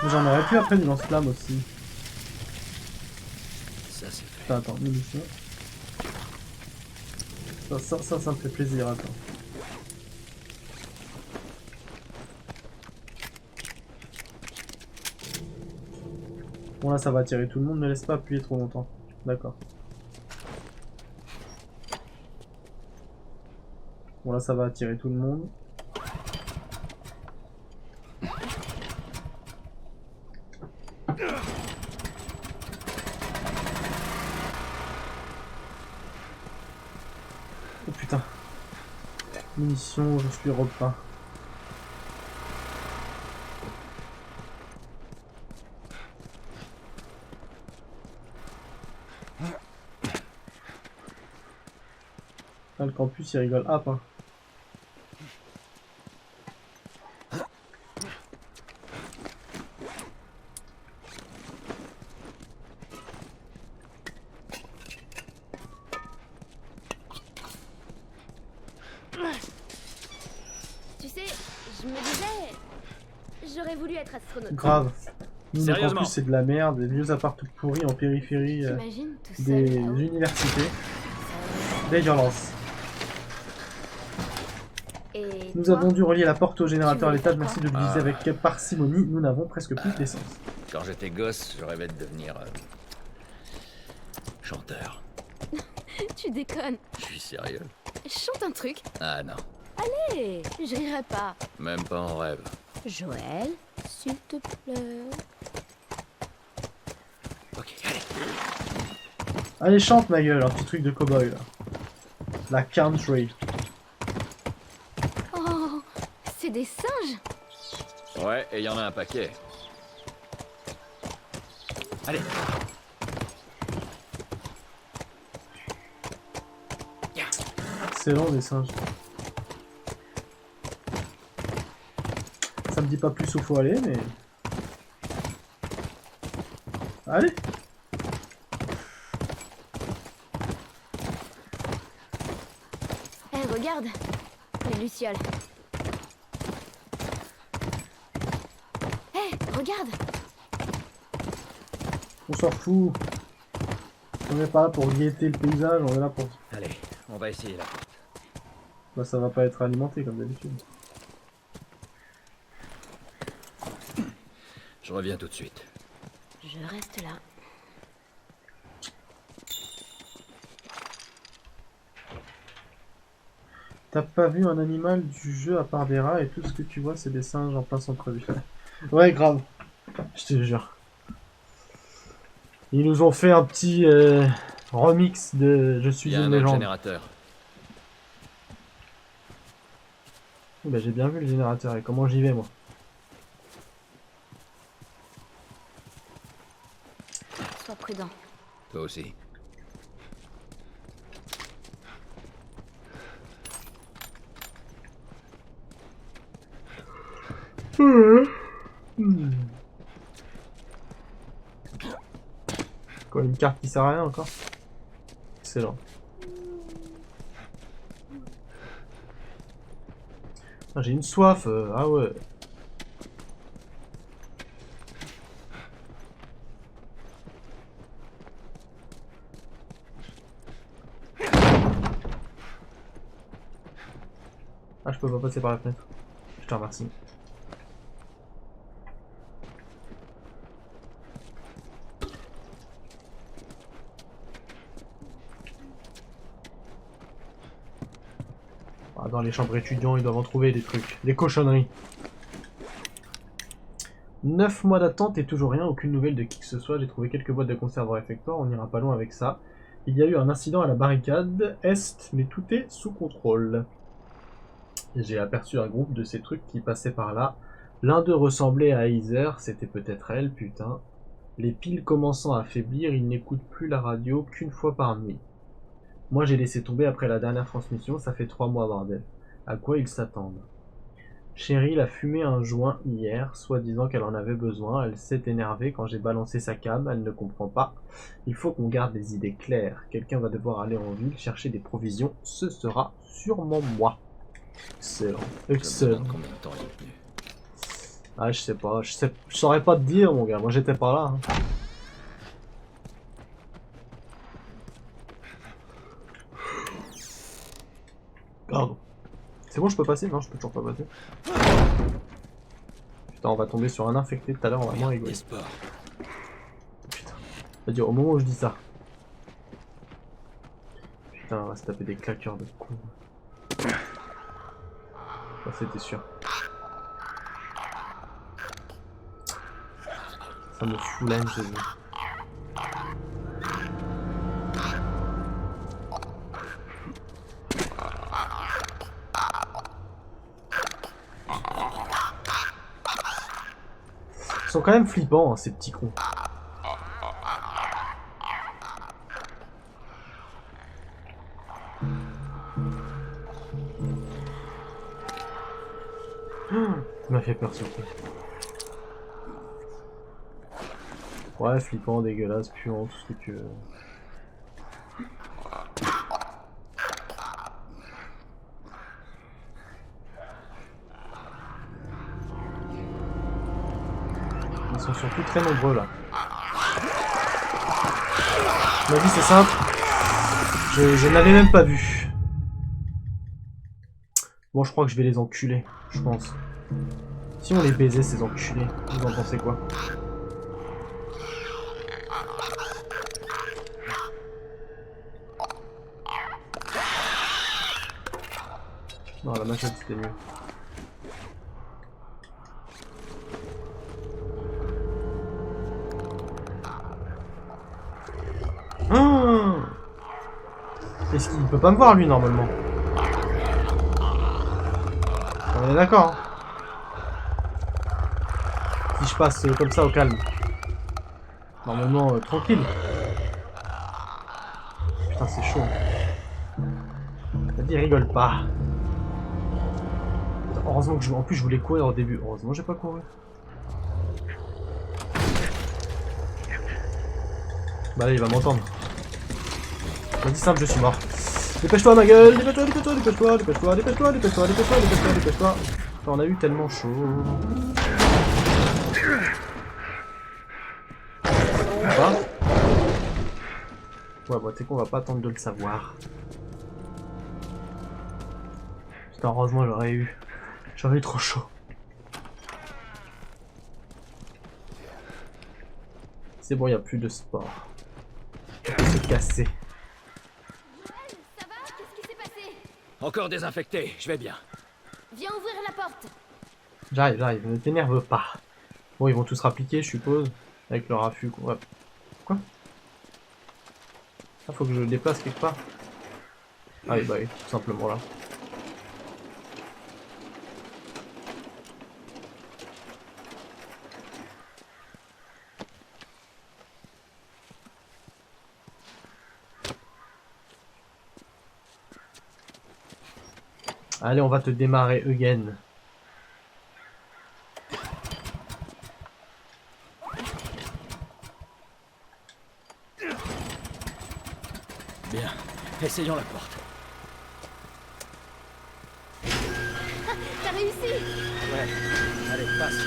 J'en aurais pu après du lance-flamme aussi. Ça, c'est fait. Attends, munitions. Ça me fait plaisir, attends. Bon là ça va attirer tout le monde, ne laisse pas appuyer trop longtemps. D'accord. Bon là ça va attirer tout le monde. Oh putain. Munitions, je suis repeint. Ah, le campus il rigole. Ah pas. Tu sais, je me disais... J'aurais voulu être astronaute. Grave. Nous, le Sérieusement. campus c'est de la merde, des vieux apparts tout pourris en périphérie T'imagines tout des seul là-haut? universités. Dégueulasse. Et Nous toi, avons dû relier la porte au générateur à Tu l'étage, voulais merci faire de l'utiliser avec parcimonie, nous n'avons presque plus d'essence. Quand j'étais gosse, je rêvais de devenir chanteur. tu déconnes. Je suis sérieux. Chante un truc. Ah non, Hé, je rirai pas. même pas en rêve. Joël, s'il te plaît. Ok, allez. Allez, chante ma gueule, un petit truc de cowboy là. La country. Oh, c'est des singes. Ouais, et il y en a un paquet. Allez. Excellent des singes. Ça me dit pas plus où faut aller, mais... Allez! Hé, regarde! Les lucioles. Hé, regarde! On s'en fout. On n'est pas là pour guetter le paysage, on est là pour... Allez, on va essayer là. Bah ça va pas être alimenté comme d'habitude. Je reviens tout de suite. Je reste là. T'as pas vu un animal du jeu à part des rats et tout ce que tu vois c'est des singes en plein centre-ville. Ouais grave. Je te jure. Ils nous ont fait un petit remix de Je suis Il y a une un autre légende. générateur. Bah j'ai bien vu le générateur et comment j'y vais moi. Sois prudent. Toi aussi. Quoi, une carte qui sert à rien encore? Excellent. Ah, j'ai une soif, ah ouais. Ah, je peux pas passer par la fenêtre. Je te remercie. Ah, dans les chambres étudiants, ils doivent en trouver des trucs. Des cochonneries. 9 mois d'attente et toujours rien, aucune nouvelle de qui que ce soit. J'ai trouvé quelques boîtes de conserve au réfectoire, on n'ira pas loin avec ça. Il y a eu un incident à la barricade Est, mais tout est sous contrôle. J'ai aperçu un groupe de ces trucs qui passaient par là. L'un d'eux ressemblait à Heiser, c'était peut-être elle, putain. Les piles commençant à faiblir, ils n'écoutent plus la radio qu'une fois par nuit. Moi j'ai laissé tomber après la dernière transmission, ça fait 3 mois bordel. À quoi ils s'attendent? Cheryl a fumé un joint hier, soi-disant qu'elle en avait besoin. Elle s'est énervée quand j'ai balancé sa cam, elle ne comprend pas. Il faut qu'on garde les idées claires. Quelqu'un va devoir aller en ville chercher des provisions, ce sera sûrement moi. Excellent, excellent. Combien de temps il est venu? Ah je sais pas, je saurais pas te dire mon gars, moi j'étais pas là. Hein. Pardon. C'est bon, je peux passer? Non, je peux toujours pas passer. Putain, on va tomber sur un infecté tout à l'heure, on va moins rigoler. Putain. C'est-à-dire, au moment où je dis ça. Putain, on va se taper des claqueurs de con. Ça, c'était sûr. Ça me fout la haine chez eux. Ils sont quand même flippants, hein, ces petits cons. Ça m'a fait peur surtout. Ouais, flippant, dégueulasse, puant, tout ce que tu veux. Ils sont surtout très nombreux là. Ma vie c'est simple. Je n'avais même pas vu. Bon, je crois que je vais les enculer, je pense. Si on les baisait ces enculés, vous en pensez quoi? Non, la machette c'était mieux. Est-ce qu'il peut pas me voir lui normalement? On est d'accord. Si je passe comme ça au calme. Normalement tranquille. Putain c'est chaud. Vas-y, rigole pas. Heureusement que en plus je voulais courir au début. Heureusement j'ai pas couru. Bah là il va m'entendre. Vas-y simple, je suis mort. Dépêche-toi ma gueule, dépêche-toi, dépêche-toi, dépêche-toi, dépêche-toi, dépêche-toi, dépêche-toi, dépêche-toi, dépêche-toi, dépêche-toi. On a eu tellement chaud. Quoi? Ouais bah tu sais qu'on va pas attendre de le savoir. Putain heureusement j'aurais eu trop chaud. C'est bon, il n'y a plus de sport. On peut se casser. Ça va? Qu'est-ce qui s'est passé? Encore désinfecté, je vais bien. Viens ouvrir la porte. J'arrive, ne t'énerve pas. Bon, ils vont tous rappliquer, je suppose. Avec leur affût. Ouais. Quoi? Ah, faut que je le déplace quelque part. Ah oui, bah oui, tout simplement là. Allez, on va te démarrer, Eugen. Bien, essayons la porte. T'as réussi! Ouais, allez, passe.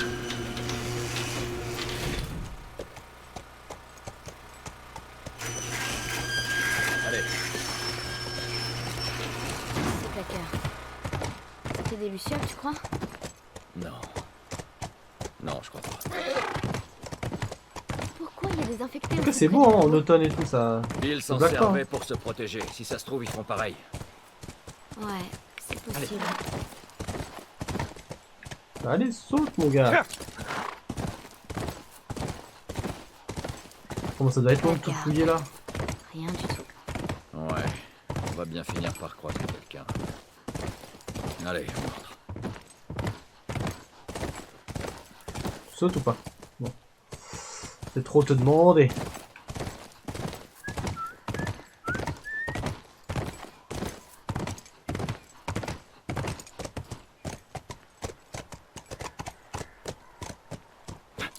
Allez. C'est claqueur. C'était des lucioles, tu crois? Non. Non, je crois pas. Pourquoi il y a des infectés? Après, c'est beau, hein, en automne et tout, ça. Ils s'en D'accord. servaient pour se protéger. Si ça se trouve, ils font pareil. Ouais, c'est possible. Allez, saute, mon gars. Comment ça doit être long de tout fouiller là? Rien du tout. Ouais, on va bien finir par croiser quelqu'un. Allez, on entre. Tu sautes ou pas? Bon. C'est trop te demander.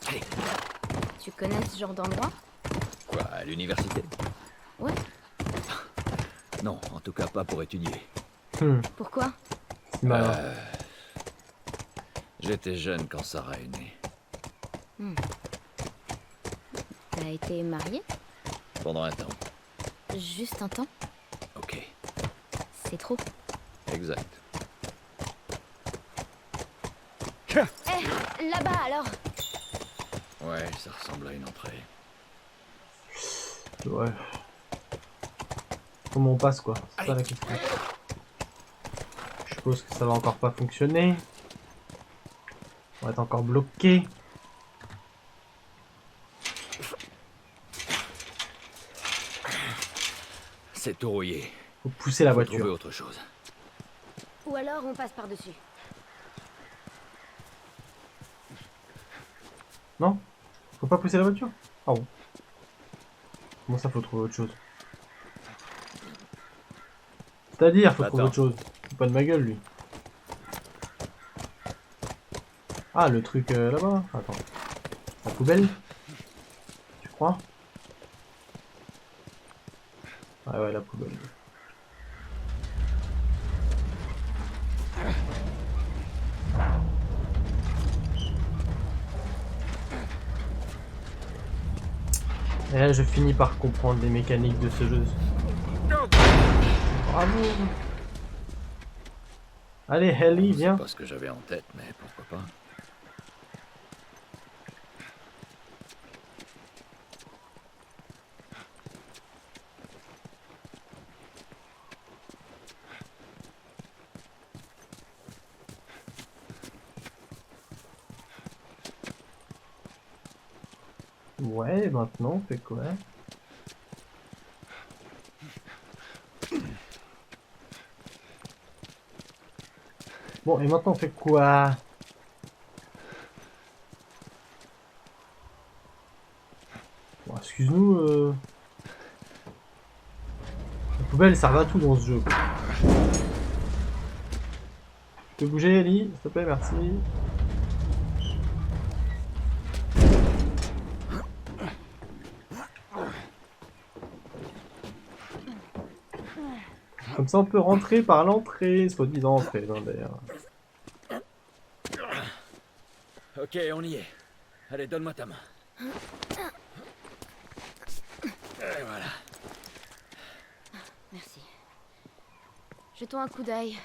Allez. Tu connais ce genre d'endroit? Quoi, à l'université? Ouais. Non, en tout cas pas pour étudier. Pourquoi? C'est malin. J'étais jeune quand Sarah est née. T'as été marié? Pendant un temps. Juste un temps? Ok, C'est trop. exact. Eh, là-bas alors! Ouais, ça ressemble à une entrée. Ouais. Comment on passe quoi? C'est ça la question. Je suppose que ça va encore pas fonctionner. On va être encore bloqué. C'est tout rouillé. Faut pousser la Faut trouver voiture. autre chose. Ou alors on passe par-dessus. Non? Faut pas pousser la voiture? Ah bon. Comment ça faut trouver autre chose? C'est-à-dire faut trouver Attends. autre chose. C'est pas de ma gueule lui. Ah le truc là-bas. Attends. La poubelle? Tu crois? Ah ouais la poubelle. Et là, je finis par comprendre les mécaniques de ce jeu. Bravo. Allez, Ellie, viens. C'est pas ce que j'avais en tête, mais pourquoi pas. Ouais, maintenant, on fait quoi? Bon, et maintenant, on fait quoi? Bon, excuse-nous, la poubelle, ça va à tout dans ce jeu. peux bouger, Ellie, s'il te plaît, merci. Comme ça, on peut rentrer par l'entrée, soi-disant entrée, non, d'ailleurs. Ok, on y est. Allez, donne-moi ta main. Et voilà. Merci. Jetons un coup d'œil.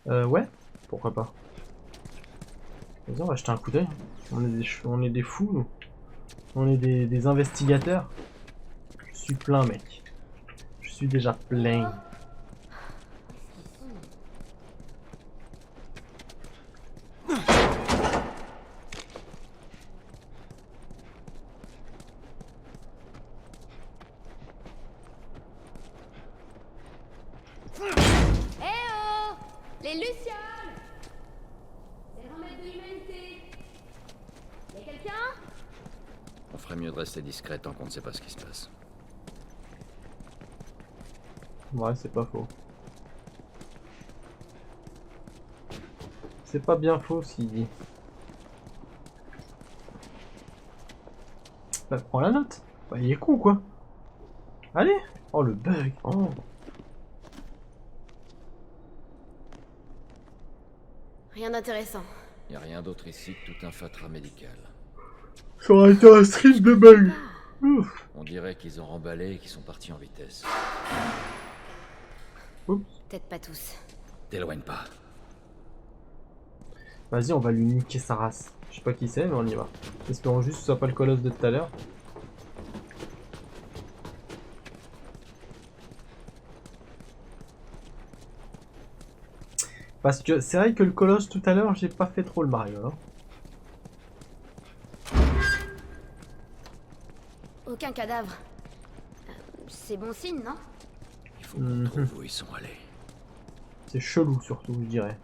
Ouais, pourquoi pas. Vas-y, on va jeter un coup d'œil. On est des fous, nous. On est des investigateurs. Je suis plein, mec. Je suis déjà plein. Eh oh! Les Lucioles! C'est le remède de l'humanité! Y'a quelqu'un? On ferait mieux de rester discret tant qu'on ne sait pas ce qui se passe. Ouais, c'est pas faux. C'est pas bien faux ce qu'il dit. Bah, prends la note. Bah, il est con, quoi. Allez. Oh, le bug. Oh. Rien d'intéressant. Y a rien d'autre ici que tout un fatras médical. Ça aurait été un stream de bug. Ouf. On dirait qu'ils ont remballé et qu'ils sont partis en vitesse. Oups. Peut-être pas tous. T'éloigne pas. Vas-y, on va lui niquer sa race. Je sais pas qui c'est, mais on y va. Espérons juste que ce soit pas le colosse de tout à l'heure. Parce que c'est vrai que le colosse tout à l'heure, j'ai pas fait trop le Mario. Hein. Aucun cadavre. C'est bon signe, non? Il faut qu'on trouve où ils sont allés. C'est chelou surtout, je dirais.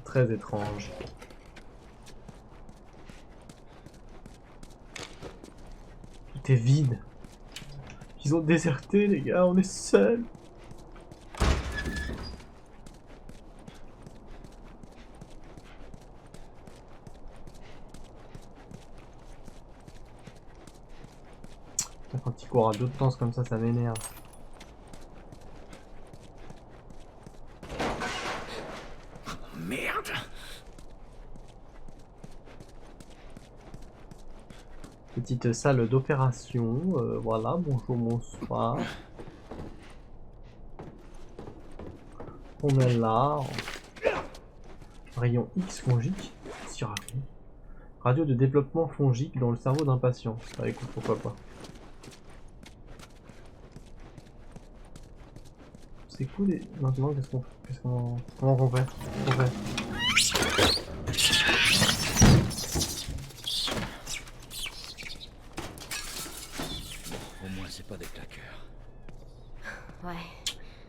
Très étrange. Tout est vide. Ils ont déserté, les gars, on est seuls. Quand il court à d'autres temps comme ça m'énerve. Merde! Petite salle d'opération, voilà, bonjour, bonsoir. On est là. Rayon X fongique. Radio de développement fongique dans le cerveau d'un patient. Bah écoute, pourquoi pas. C'est cool et maintenant comment on fait? Au moins, c'est pas des claqueurs. Ouais.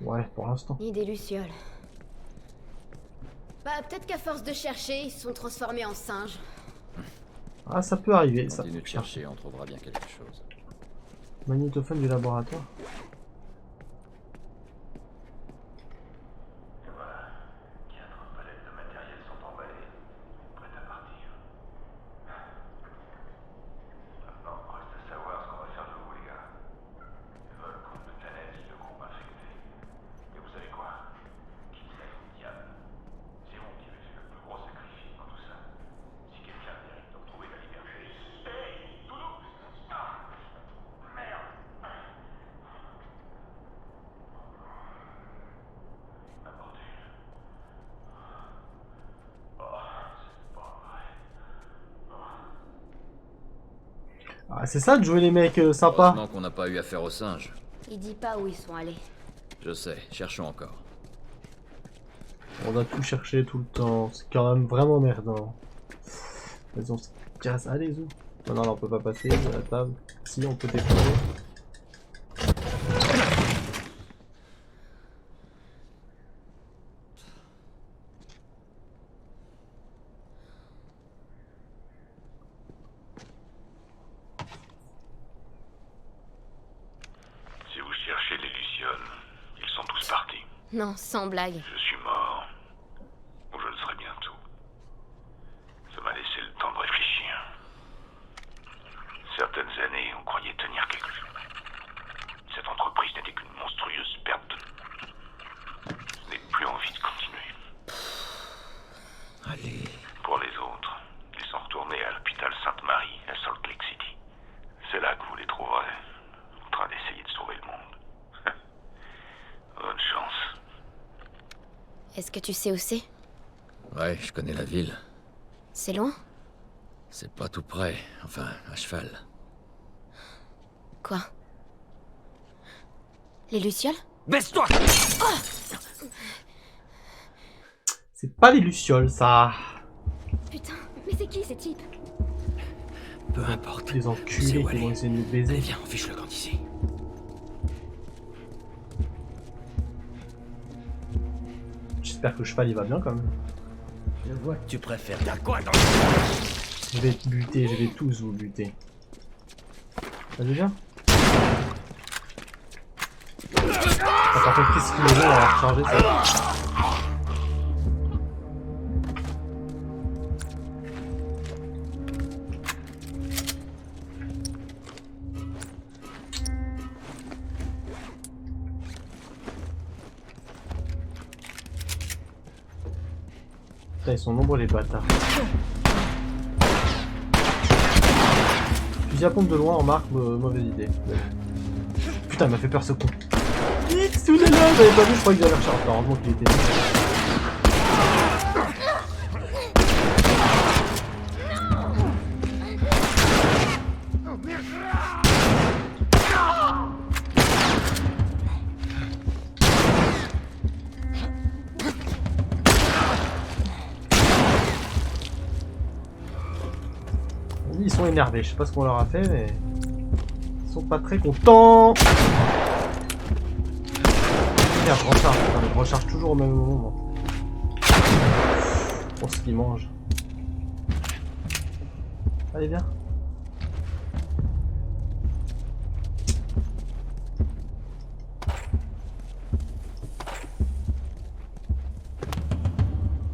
Ouais, pour l'instant. Ni des lucioles. Bah, peut-être qu'à force de chercher, ils se sont transformés en singes. Ah, ça peut arriver. Ça. Continue de chercher, on trouvera bien quelque chose. Magnétophone du laboratoire. Ah, c'est ça de jouer les mecs sympas. Heureusement qu'on n'a pas eu affaire aux singes. Il dit pas où ils sont allés. Je sais, cherchons encore. On doit tout chercher tout le temps. C'est quand même vraiment merdant. Vas-y, on se casse. Allez, zou. Non, non, là, on peut pas passer de la table. Si, on peut décoller. Non, sans blague. Je suis mort. Ou je le serai bientôt. Ça m'a laissé le temps de réfléchir. Certaines années, on croyait tenir quelque chose. Cette entreprise n'était qu'une monstrueuse perte de... Je n'ai plus envie de continuer. Allez. Pour les autres, ils sont retournés à l'hôpital Sainte-Marie, à Salt Lake City. C'est là que vous les trouverez, en train d'essayer de sauver le monde. Bonne chance. Est-ce que tu sais où c'est? Ouais, je connais la ville. C'est loin? C'est pas tout près, enfin, à cheval. Quoi? Les Lucioles? Baisse-toi! C'est pas les Lucioles, ça. Putain, mais c'est qui ces types? Peu importe. Les C'est enculés où qui vont aller. essayer de nous Allez, baiser. viens, on fiche le camp d'ici. J'espère que le cheval il va bien quand même. Je vois que tu préfères. T'as quoi dans Je vais te buter, je vais tous vous buter. Vas-y, viens. Ah, par contre, qu'est-ce qu'il est long à recharger ça? Putain, ils sont nombreux les bâtards. Fusil à pompe de loin en marque, mauvaise idée. Putain, il m'a fait peur ce con. X, tout est là, j'avais pas vu, je croyais qu'il allait recharger. Heureusement qu'il était là. Ils sont énervés, je sais pas ce qu'on leur a fait, mais ils sont pas très contents. Merde, je recharge, putain, je recharge toujours au même moment. Pour ce qu'ils mangent. Allez, viens.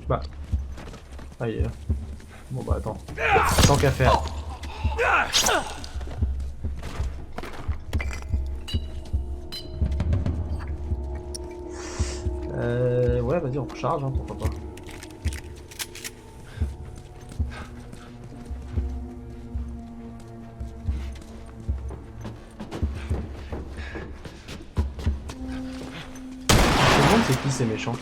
Bah. Ah, il est là. Bon bah attends. Tant qu'à faire. Ouais, vas-y, on recharge, hein, pourquoi pas. Je me demande c'est qui ces méchants.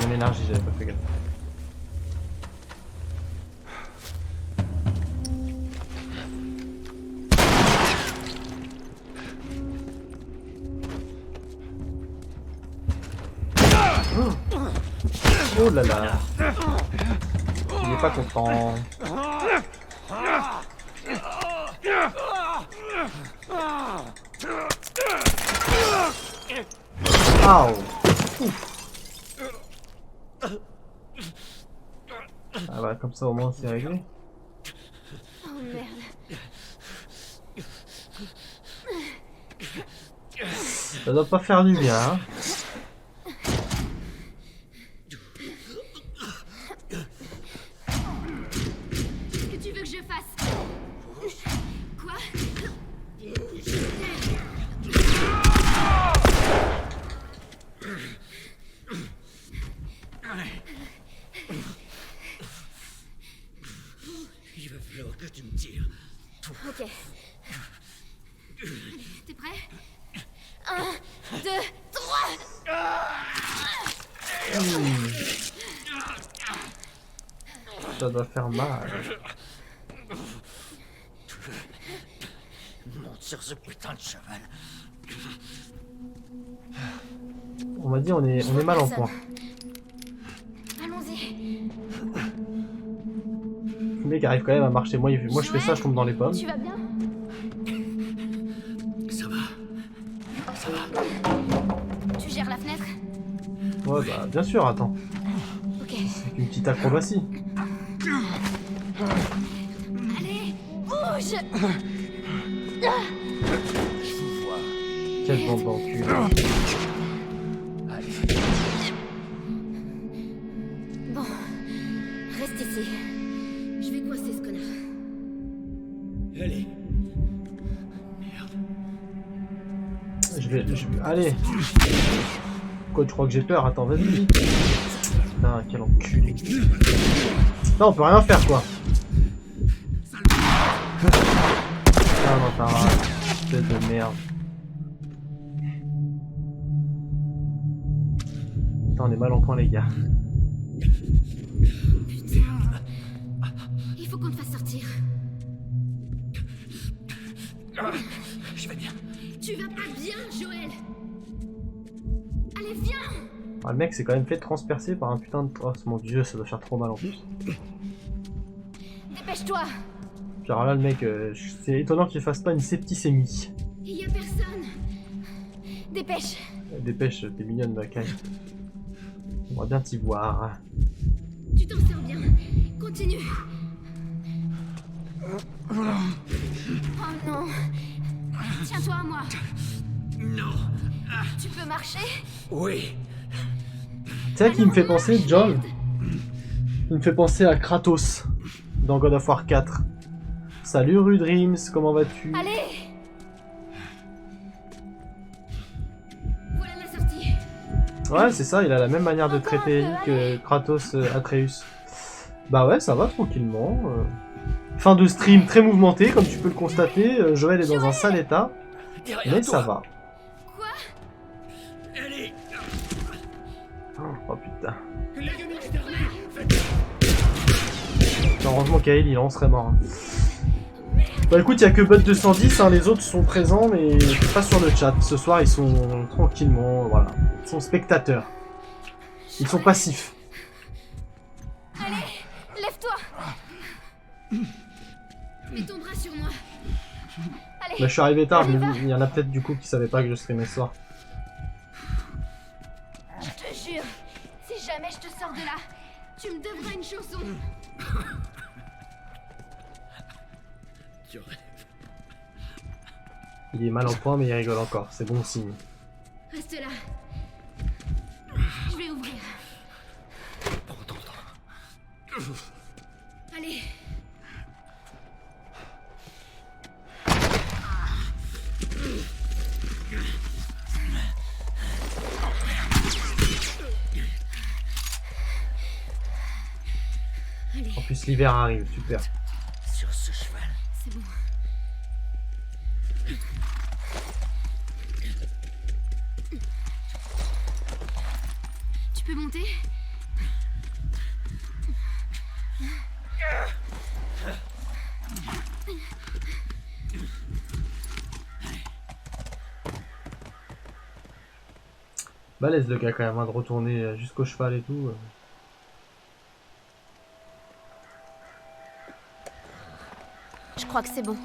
Mon énergie, j'avais pas fait gaffe. Oh là là. Il est pas content. Aouh. Ouf. Ah bah comme ça au moins c'est réglé. Oh merde. Ça doit pas faire du bien, hein. Qu'est-ce que tu veux que je fasse? Quoi? Il va falloir que tu me tires. Ok. T'es prêt? 1, 2, 3! Ça doit faire mal. Monte sur ce putain de cheval. On m'a dit on est mal en point. Allons-y. Le mec arrive quand même à marcher. Moi je fais ça, je tombe dans les pommes. Tu vas bien? Ça va. Tu gères la fenêtre? Ouais bah bien sûr, attends. Ok. C'est une petite acrobatie. Bouge. Je vous vois. Quelle bande d'enculés. Allez. Bon, reste ici. Je vais coincer ce connard. Allez. Allez. Quoi, tu crois que j'ai peur? Attends, vas-y. Putain, quel enculé. Non, on peut rien faire, quoi. Ah non, t'as un espèce de merde. Putain, on est mal en point, les gars. Putain. Il faut qu'on te fasse sortir. Je vais bien. Tu vas pas bien, Joël. Allez, viens. Ah, le mec s'est quand même fait transpercer par un putain de... Oh mon dieu, ça doit faire trop mal en plus. Dépêche-toi. Puis alors là, le mec, c'est étonnant qu'il fasse pas une septicémie. Il y a personne. Dépêche. Dépêche, t'es mignonne, Macaille. On va bien t'y voir. Tu t'en sors bien. Continue. Oh non. Tiens-toi à moi. Non. Tu peux marcher? Oui. Tu sais à qui il me fait penser, John? Il me fait penser à Kratos dans God of War 4. Salut Rudreams, comment vas-tu? Allez. Voilà la sortie. Ouais, c'est ça, il a la même manière de Encore un traiter peu, que Kratos Atreus. Bah ouais, ça va tranquillement. Fin de stream très mouvementée, comme tu peux le constater. Joël est dans un sale état, Derrière mais toi. ça va. Quoi? Allez. Oh putain. L'ennemi est armé. Heureusement Kael il en serait mort. Hein. Bah écoute, il y a que Bud 210, hein, les autres sont présents mais pas sur le chat. Ce soir ils sont tranquillement, voilà. Ils sont spectateurs. Ils sont passifs. Allez, lève-toi. Mets ton bras sur moi. Allez. Bah je suis arrivé tard, mais il y en a peut-être du coup qui savaient pas que je streamais ce soir. Je te jure, si jamais je te sors de là, tu me devras une chanson. Tu rêves. Il est mal en point mais il rigole encore, c'est bon signe. Reste là. Je vais ouvrir. Prends ton temps. Allez. Allez, En plus l'hiver arrive, super. Sur ce cheval. c'est bon. Tu peux monter? Balèze le gars quand même, hein, de retourner jusqu'au cheval et tout. Je crois que c'est bon.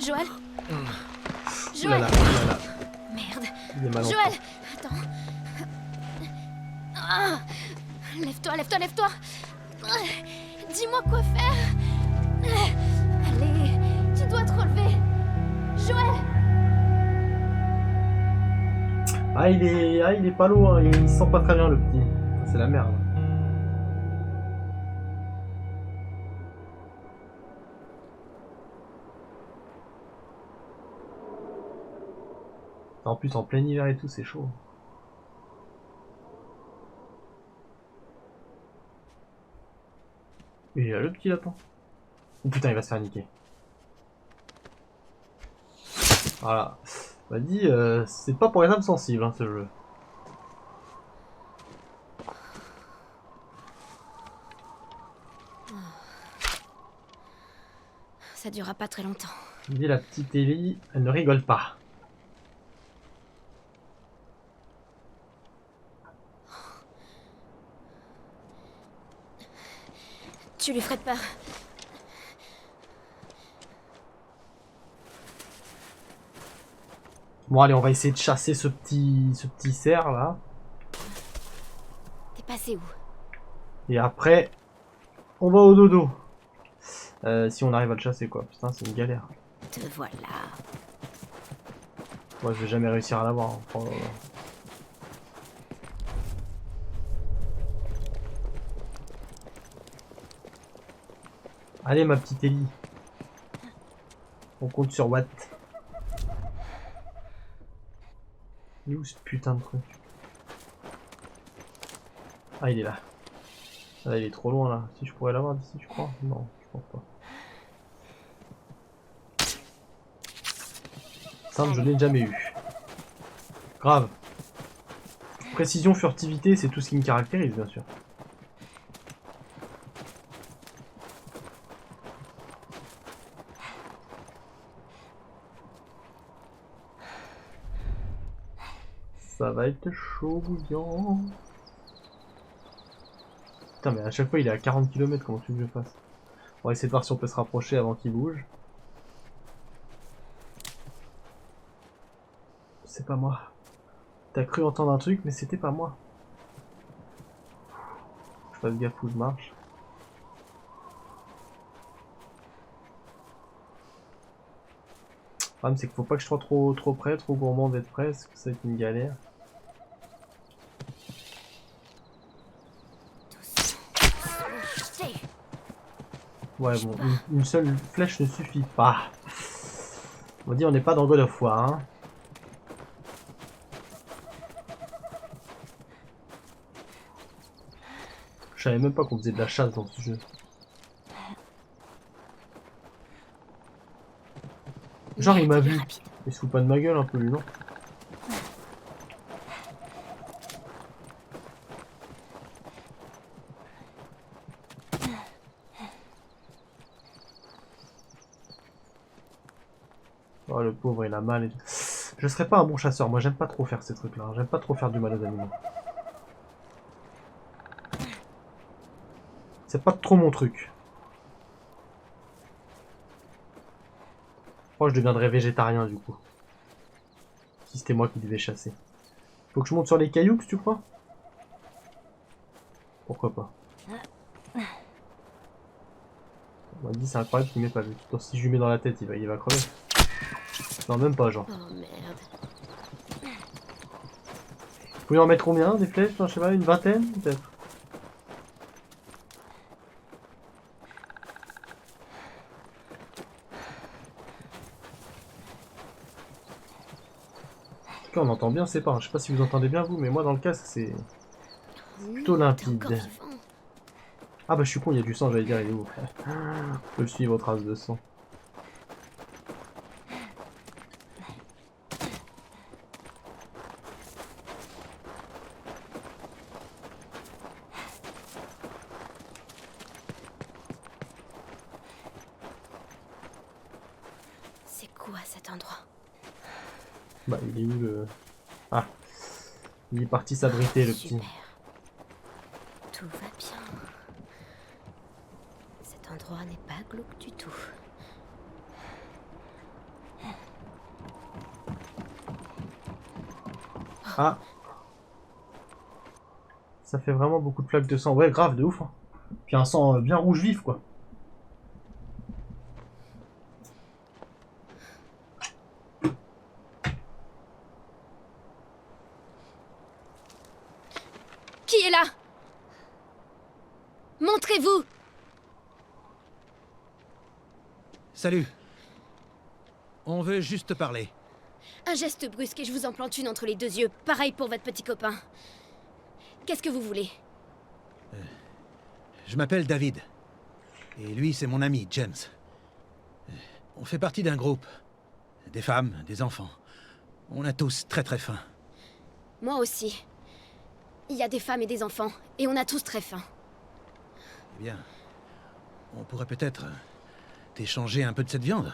Joël? Ouh là Joël? là, ouh là là, Merde. il est mal en point. Joël! Attends. Ah, lève-toi, lève-toi, lève-toi! Dis-moi quoi faire! Allez, tu dois te relever! Joël! Ah il est pas lourd, hein, il se sent pas très bien le petit. C'est la merde. En plus en plein hiver et tout, c'est chaud. Et il y a le petit lapin. Oh putain, il va se faire niquer. Voilà. On m'a dit, c'est pas pour les âmes sensibles, hein, ce jeu. Ça durera pas très longtemps. Il dit la petite Ellie, elle ne rigole pas. Tu lui ferais peur. Bon allez, on va essayer de chasser ce petit cerf là. T'es passé où? Et après, on va au dodo. Si on arrive à le chasser quoi. Putain c'est une galère. Te voilà. Moi je vais jamais réussir à l'avoir. Hein. Oh là là. Allez ma petite Ellie. On compte sur Watt. Il est où ce putain de truc? Ah il est là. Ah, il est trop loin là. Si je pourrais l'avoir d'ici je crois. Non, je pense pas. Simple, je l'ai jamais eu. Grave. Précision, furtivité, c'est tout ce qui me caractérise bien sûr. Ça va être chaud bouillant. Putain mais à chaque fois il est à 40 km, comment tu veux que je fasse? On va essayer de voir si on peut se rapprocher avant qu'il bouge. C'est pas moi. T'as cru entendre un truc mais c'était pas moi. Je fasse gaffe où je marche. Le problème c'est qu'il faut pas que je sois trop près, trop gourmand d'être près, parce que ça va être une galère. Ouais bon, une seule flèche ne suffit pas. On va dire on n'est pas dans God of War hein. Je savais même pas qu'on faisait de la chasse dans ce jeu. Genre il m'a vu. Il se fout pas de ma gueule un peu lui non? Oh le pauvre il a mal et tout. Je serais pas un bon chasseur, moi j'aime pas trop faire ces trucs là, j'aime pas trop faire du mal aux animaux. C'est pas trop mon truc. Je crois que je deviendrais végétarien du coup. Si c'était moi qui devais chasser. Faut que je monte sur les cailloux, tu crois? Pourquoi pas? On m'a dit c'est incroyable qu'il m'ait pas vu. Donc, si je lui mets dans la tête, il va crever. Non, même pas, genre. Oh merde. Vous pouvez en mettre combien des flèches? Je sais pas, une vingtaine peut-être? En tout cas, on entend bien c'est pas. Je sais pas si vous entendez bien vous, mais moi dans le casque c'est plutôt limpide. Ah bah je suis con, il y a du sang, j'allais dire, il est où? Je peux le suivre aux traces de sang. C'est quoi cet endroit? Bah il est où le... Ah, il est parti s'abriter le petit. Super. Tout va bien. Cet endroit n'est pas glauque du tout. Ah, ça fait vraiment beaucoup de flaques de sang. Ouais, grave, de ouf. Hein. Puis un sang bien rouge vif, quoi. Qui est là? Montrez-vous! Salut. On veut juste te parler. Un geste brusque et je vous en plante une entre les deux yeux. Pareil pour votre petit copain. Qu'est-ce que vous voulez? Je m'appelle David. Et lui, c'est mon ami, James. On fait partie d'un groupe. Des femmes, des enfants. On a tous très très faim. Moi aussi. Il y a des femmes et des enfants, et on a tous très faim. Eh bien, on pourrait peut-être t'échanger un peu de cette viande.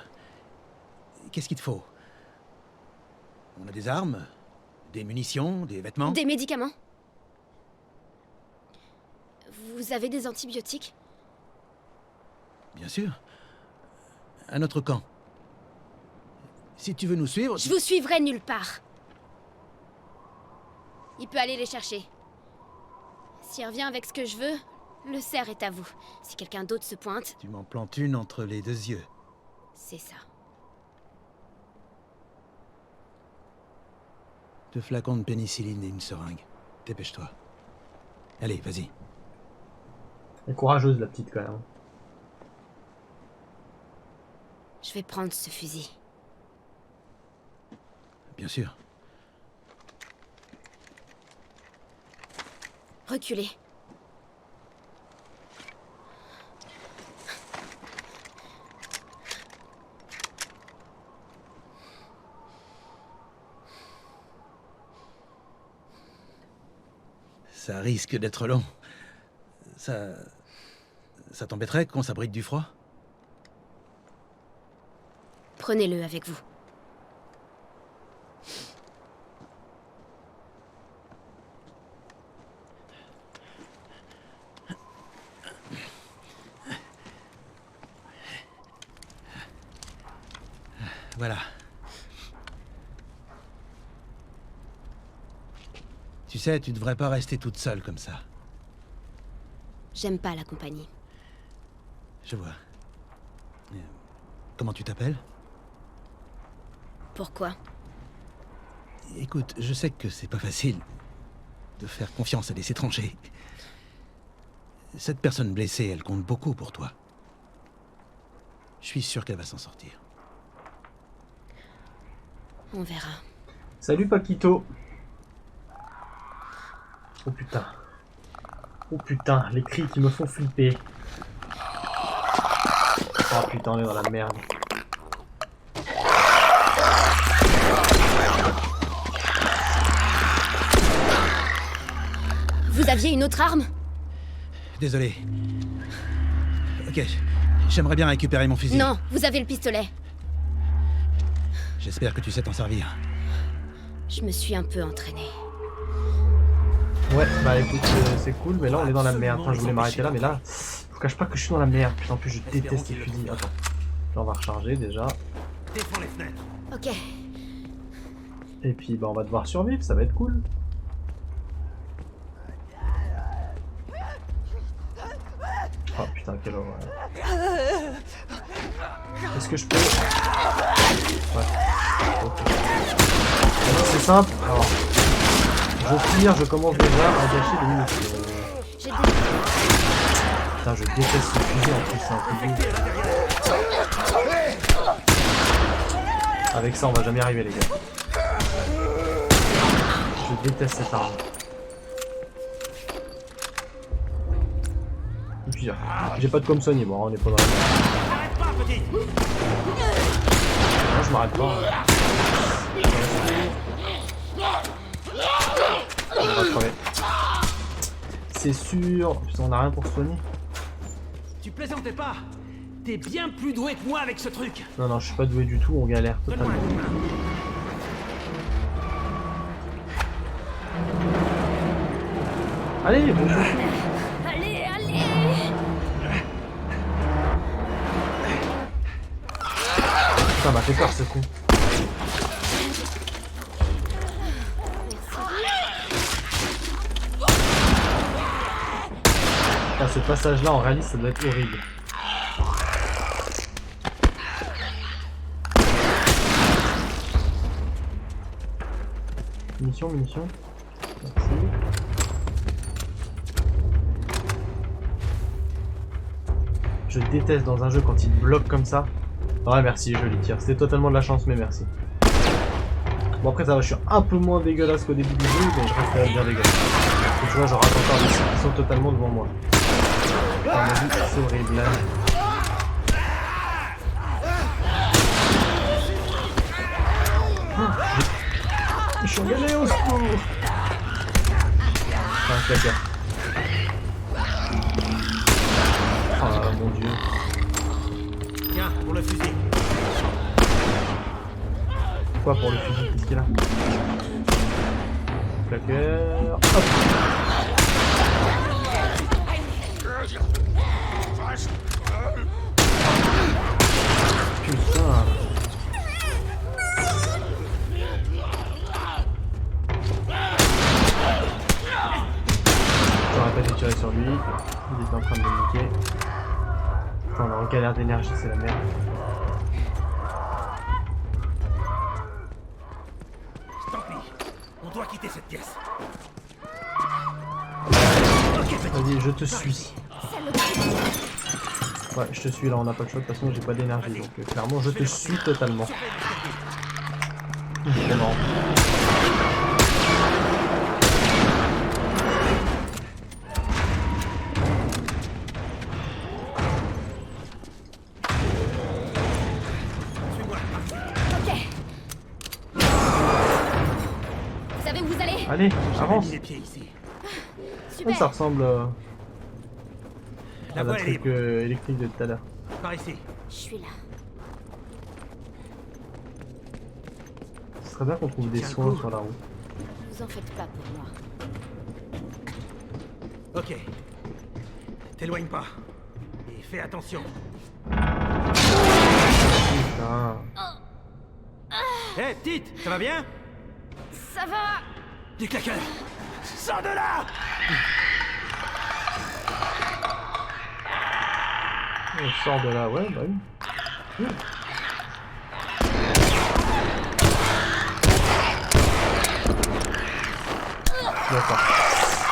Qu'est-ce qu'il te faut? On a des armes, des munitions, des vêtements. Des médicaments? Vous avez des antibiotiques? Bien sûr. À notre camp. Si tu veux nous suivre... Je vous suivrai nulle part. Il peut aller les chercher. S'il revient avec ce que je veux, Le cerf est à vous. Si quelqu'un d'autre se pointe, Tu m'en plantes une entre les deux yeux. c'est ça. 2 flacons de pénicilline et une seringue. Dépêche-toi. Allez, vas-y. Elle est courageuse, la petite, quand même. Je vais prendre ce fusil. Bien sûr. Reculez. Ça risque d'être long. Ça t'embêterait qu'on s'abrite du froid? Prenez-le avec vous. Voilà. Tu sais, tu devrais pas rester toute seule comme ça. J'aime pas la compagnie. Je vois. Comment tu t'appelles? Pourquoi? Écoute, je sais que c'est pas facile de faire confiance à des étrangers. Cette personne blessée, elle compte beaucoup pour toi. Je suis sûr qu'elle va s'en sortir. On verra. Salut Paquito. Oh putain. Oh putain, les cris qui me font flipper. Oh putain, on est dans la merde. Vous aviez une autre arme? Désolé. Ok, j'aimerais bien récupérer mon fusil. Non, vous avez le pistolet. J'espère que tu sais t'en servir. Je me suis un peu entraînée. Ouais, bah écoute, c'est cool, mais là on est dans la merde. Enfin, je voulais m'arrêter là, mais là, je vous cache pas que je suis dans la merde. Putain, en plus, je déteste les fusils. Attends, là on va recharger déjà. Défends les fenêtres. Ok. Et puis, bah on va devoir survivre, ça va être cool. Oh putain, quelle horreur. Est-ce que je peux... Ouais. Okay. C'est simple. Alors, je tire, je commence déjà à gâcher les munitions. Putain, je déteste ce fusil en plus, c'est un truc. Avec ça, on va jamais y arriver, les gars. Je déteste cette arme. Et puis, j'ai pas de com soigner, bon, on est pas dans la merde. Arrête pas, petit. Non, je m'arrête pas. On va crever. C'est sûr. Putain, on a rien pour soigner. Tu plaisantais pas. T'es bien plus doué que moi avec ce truc. Non, non, je suis pas doué du tout, on galère totalement. Allez, bon. Allez, allez! Putain, m'a fait peur ce con. Putain, ce passage-là en réaliste, ça doit être horrible. Munitions, munitions. Merci. Je déteste dans un jeu quand il bloque comme ça. Ouais, merci, joli tir. C'était totalement de la chance, mais merci. Bon, après, ça va, je suis un peu moins dégueulasse qu'au début du jeu, mais je reste bien dégueulasse. Parce que tu vois, je rate encore des qui sont totalement devant moi. À mon avis, c'est horrible. Je suis en galère au secours. Enfin, caca. Oh mon dieu. Tiens, pour le fusil. Quoi pour le fusil? Qu'est-ce qu'il a? Claqueur. Hop. Putain. J'aurais pas dû tirer sur lui. Il est un galère d'énergie, c'est la merde. Stampy, on doit quitter cette pièce. Vas-y, je te suis. Ouais, je te suis là, on n'a pas le choix, de toute façon j'ai pas d'énergie, donc clairement je te suis totalement. C'est marrant. Vous savez où vous allez? Allez, avance. Les pieds ici. Super. Ça ressemble à La la voie est truc libre. électrique de tout à l'heure. Par ici. Je suis là. Ce serait bien qu'on trouve des Tiens le soins coup. sur la route. Vous en faites pas pour moi. Ok. T'éloigne pas. Et fais attention. Putain. Hé, petite, ça va bien? Ça va? Du claqueur. Sors de là! On sort de là, ouais, bah oui. D'accord.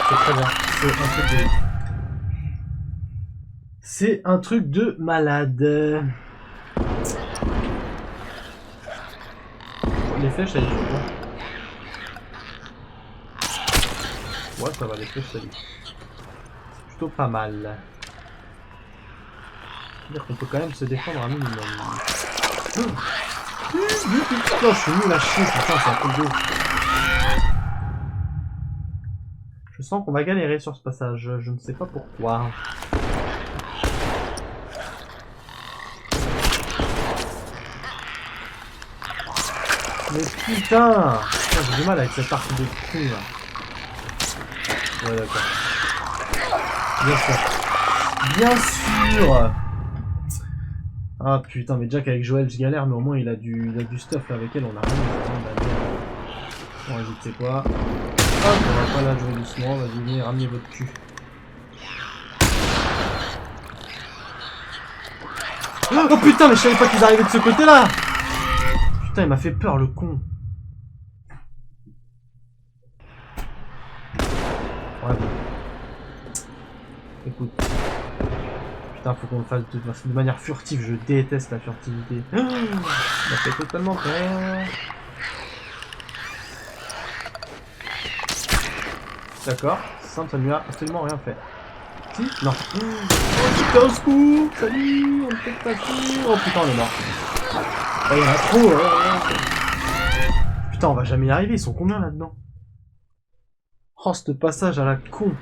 C'est très bien. C'est un truc de... C'est un truc de malade. Les flèches, elles jouent. Ouais, ça va, les flèches, ça dit. C'est plutôt pas mal. C'est-à-dire qu'on peut quand même se défendre un minimum. Putain, je suis nul à chier, putain, c'est un truc de ouf. Je sens qu'on va galérer sur ce passage, je ne sais pas pourquoi. Mais putain, j'ai du mal avec cette partie de con là. Ouais, d'accord. Bien sûr. Bien sûr. Ah putain, mais Jack avec Joël je galère, mais au moins il a du stuff là, avec elle, on a rien. Bon, vas-y, tu sais quoi. Hop, on va pas la jouer doucement, vas-y, venez, ramenez votre cul. Oh putain, mais je savais pas qu'ils arrivaient de ce côté-là. Putain, il m'a fait peur, le con. Ouais, bon. Écoute. Putain, faut qu'on le fasse de manière furtive, je déteste la furtivité. Ça fait totalement peur. D'accord, simple, ça ne lui a absolument rien fait. Si? Non. Oh putain, au secours. Salut, on ne peut pas fuir. Oh putain, on est mort. Oh, il y en a trop. Putain, on va jamais y arriver, ils sont combien là-dedans? Oh, ce passage à la con.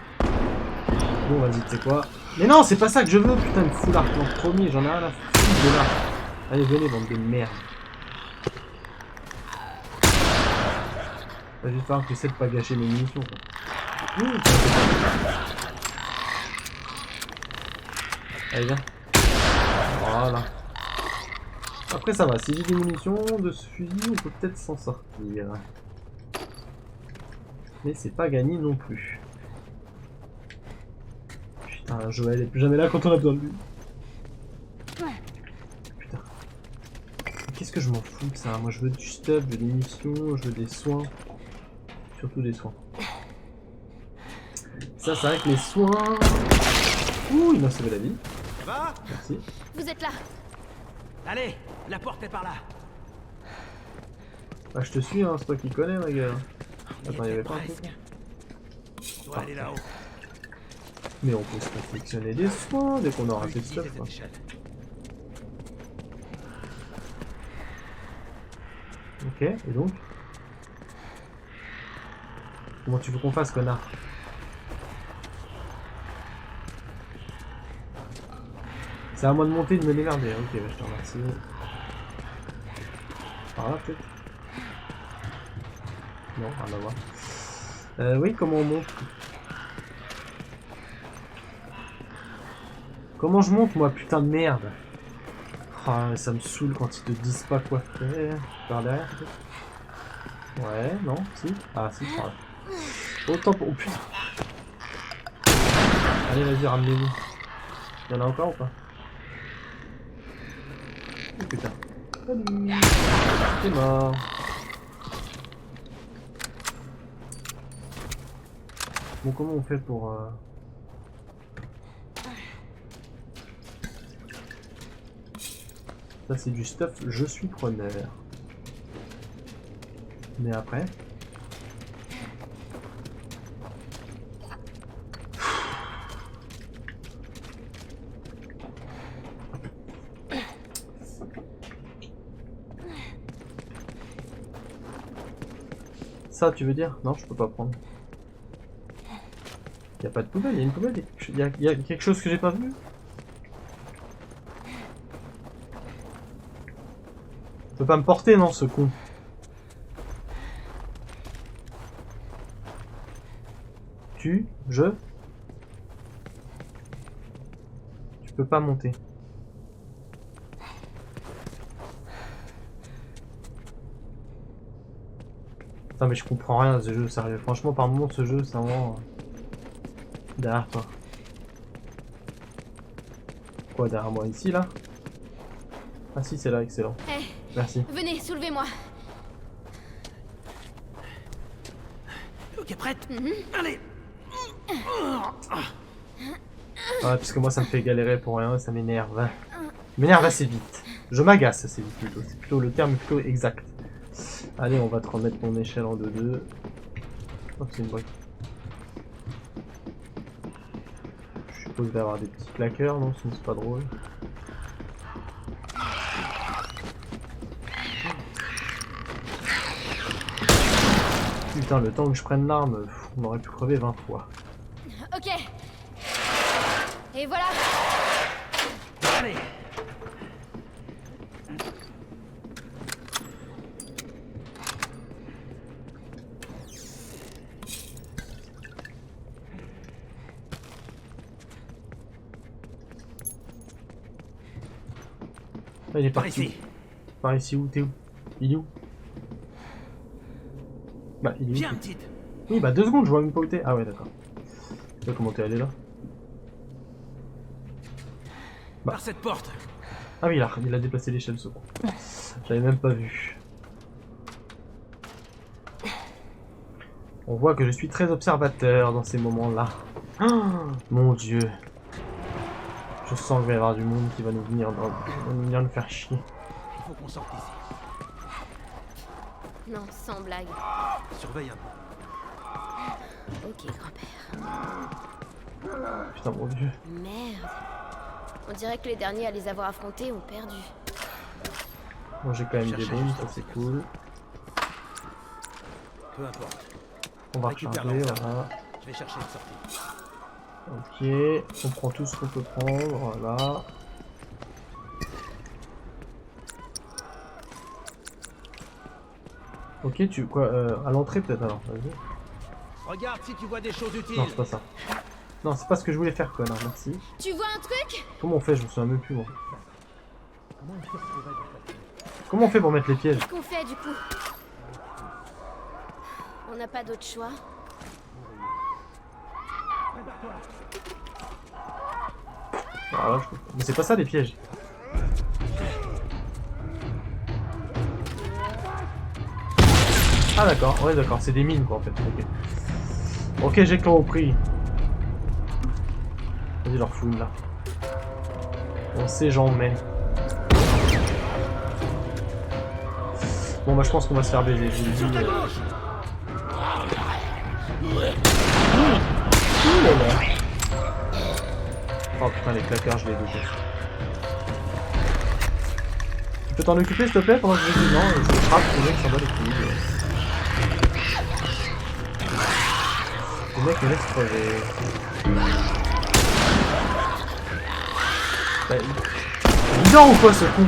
Bon, vas-y, tu sais quoi. Mais non, c'est pas ça que je veux, putain, il me fout l'arc en premier, j'en ai rien à foutre de là. Allez, venez, bande de merde. Va juste falloir que j'essaie de pas gâcher mes munitions, quoi. Allez, viens. Voilà. Après, ça va, si j'ai des munitions de ce fusil, on peut peut-être s'en sortir. Mais c'est pas gagné non plus. Putain, Joël est plus jamais là quand on a besoin de lui. Putain. Qu'est-ce que je m'en fous de ça? Moi je veux du stuff, je veux des munitions, je veux des soins. Surtout des soins. Ça, c'est vrai que les soins... Ouh, il m'a sauvé la vie. Ça va? Merci. Vous êtes là. Allez, la porte est par là. Bah, je te suis, hein, c'est toi qui connais, ma gueule. Attends, il y avait pas un truc là? On doit aller là-haut. Mais on peut se confectionner des soins dès qu'on aura assez de stuff, quoi. Ok, et donc? Comment tu veux qu'on fasse, connard? C'est à moi de monter et de me démerder. Ok, bah, je te remercie. Par là, peut-être? Non, rien à voir. Oui, comment on monte? Comment je monte, moi, putain de merde? Ah, ça me saoule quand ils te disent pas quoi faire. Par derrière, peut-être? Ouais, non, si. Ah, si, par là. Autant pour... Oh putain. Allez, vas-y, ramenez-vous. Il y en a encore ou pas? Oh, putain. Salut. T'es mort. Bon, comment on fait pour... Ça c'est du stuff, je suis preneur. Mais après... Ça tu veux dire? Non, je peux pas prendre. Y a pas de poubelle, y a une poubelle. Y a quelque chose que j'ai pas vu. Il peut pas me porter, non, ce con. Tu peux pas monter. Putain, mais je comprends rien à ce jeu, sérieux. Franchement, par moment, ce jeu, c'est vraiment... Derrière toi. Quoi, derrière moi? Ici, là? Ah si, c'est là, excellent. Hey, merci. Venez, soulevez-moi. Ok, prête? Allez. Ouais, parce que moi, ça me fait galérer pour rien, ça m'énerve. M'énerve assez vite. Je m'agace assez vite, plutôt. C'est plutôt le terme plutôt exact. Allez, on va te remettre ton échelle en 2-2. Oh, c'est une brique. Je suppose qu'il va y avoir des petits claqueurs, non? Sinon c'est pas drôle. Putain, le temps que je prenne l'arme, on aurait pu crever 20 fois. Ok. Et voilà. Allez. Ah, il est Par parti. ici. Par ici où? T'es où? Il est où? Bah, il est où? Viens, petite. Oui, bah 2 secondes, je vois même pas où t'es. Ah ouais, d'accord. Tu sais comment t'es allé là? Bah. Par cette porte. Ah oui, il a déplacé l'échelle, ce con. J'avais même pas vu. On voit que je suis très observateur dans ces moments-là. Oh, mon dieu. Je sens qu'il va y avoir du monde qui va nous venir, nous faire chier. Il faut qu'on sorte d'ici. Non, sans blague. Surveille un peu. Ok, grand-père. Putain, mon dieu. Merde. On dirait que les derniers à les avoir affrontés ont perdu. Bon, j'ai quand même des bombes, ça c'est cool. Peu importe. On va Récupère recharger, l'enfer. voilà. Je vais chercher une sortie. Ok, on prend tout ce qu'on peut prendre, voilà. Ok, à l'entrée peut-être alors, vas-y. Regarde si tu vois des choses utiles. Non, c'est pas ça. Non, c'est pas ce que je voulais faire, connard, merci. Tu vois un truc? Comment on fait? Je me souviens même plus, moi. Comment on fait pour mettre les pièges? Qu'est-ce qu'on fait du coup? On n'a pas d'autre choix. Voilà, mais c'est pas ça les pièges. Ah d'accord, ouais d'accord, c'est des mines quoi en fait. Ok, ok, j'ai compris. Vas-y, leur fouille là. On sait, j'en mets. Bon bah je pense qu'on va se faire baiser, je vous le dis. Oh putain, les claqueurs, je les déteste. Tu peux t'en occuper s'il te plaît pendant que je dis non, je frappe, le mec s'en bat les couilles. Le mec me laisse crever. Bah, bizarre ou quoi ce con?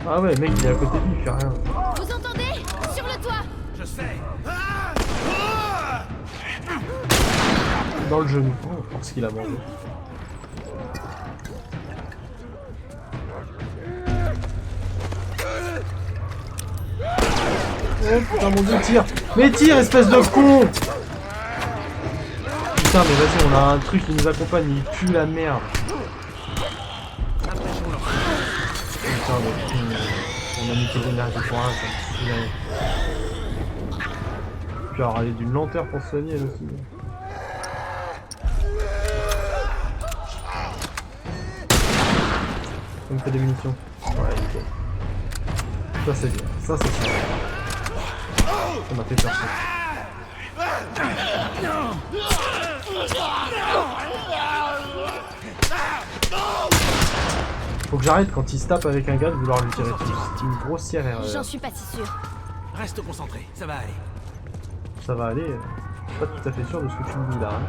Ah ouais, le mec il est à côté de lui, il fait rien. Vous entendez? Sur le toit! Je sais. Dans le genou. Oh, parce qu'il a mangé. Oh putain, mon dieu, tire! Mais tire, espèce de con! Putain, mais vas-y, on a un truc qui nous accompagne, il pue la merde. putain, on a niqué l'énergie pour un, ça. Puis alors, elle est d'une lenteur pour se soigner, elle aussi. Ça me fait des munitions. Ouais, nickel. Ça c'est bien, ça c'est ça. Ça m'a fait peur ça. Faut que j'arrête quand il se tape avec un gars de vouloir lui tirer dessus. C'est une grossière erreur. J'en suis pas si sûre. Reste concentré, ça va aller. Ça va aller, je suis pas tout à fait sûr de ce que tu me dis là. Hein.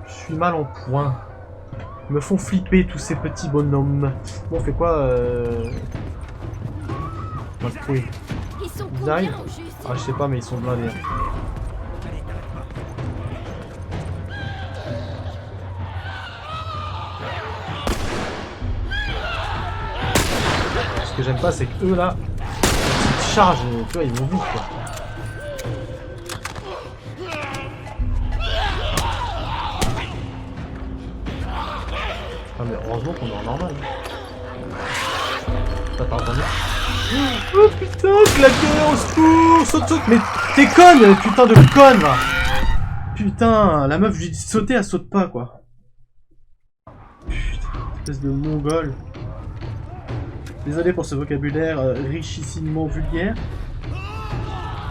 Je suis mal en point. Ils me font flipper tous ces petits bonhommes. Bon, on fait quoi on va se trouver. Ils sont Ils combien arrivent au juste? Ah, je sais pas, mais ils sont blindés. Ce que j'aime pas, c'est que eux là, quand ils chargent, tu vois, ils vont vite quoi. Ah, mais heureusement qu'on est en normal. T'as pas entendu? Oh putain, claqueur, au secours, saute, saute, mais t'es conne, putain de conne là. Putain, la meuf, je lui dis de sauter, elle saute pas quoi. Putain, espèce de mongol. Désolé pour ce vocabulaire richissimement vulgaire.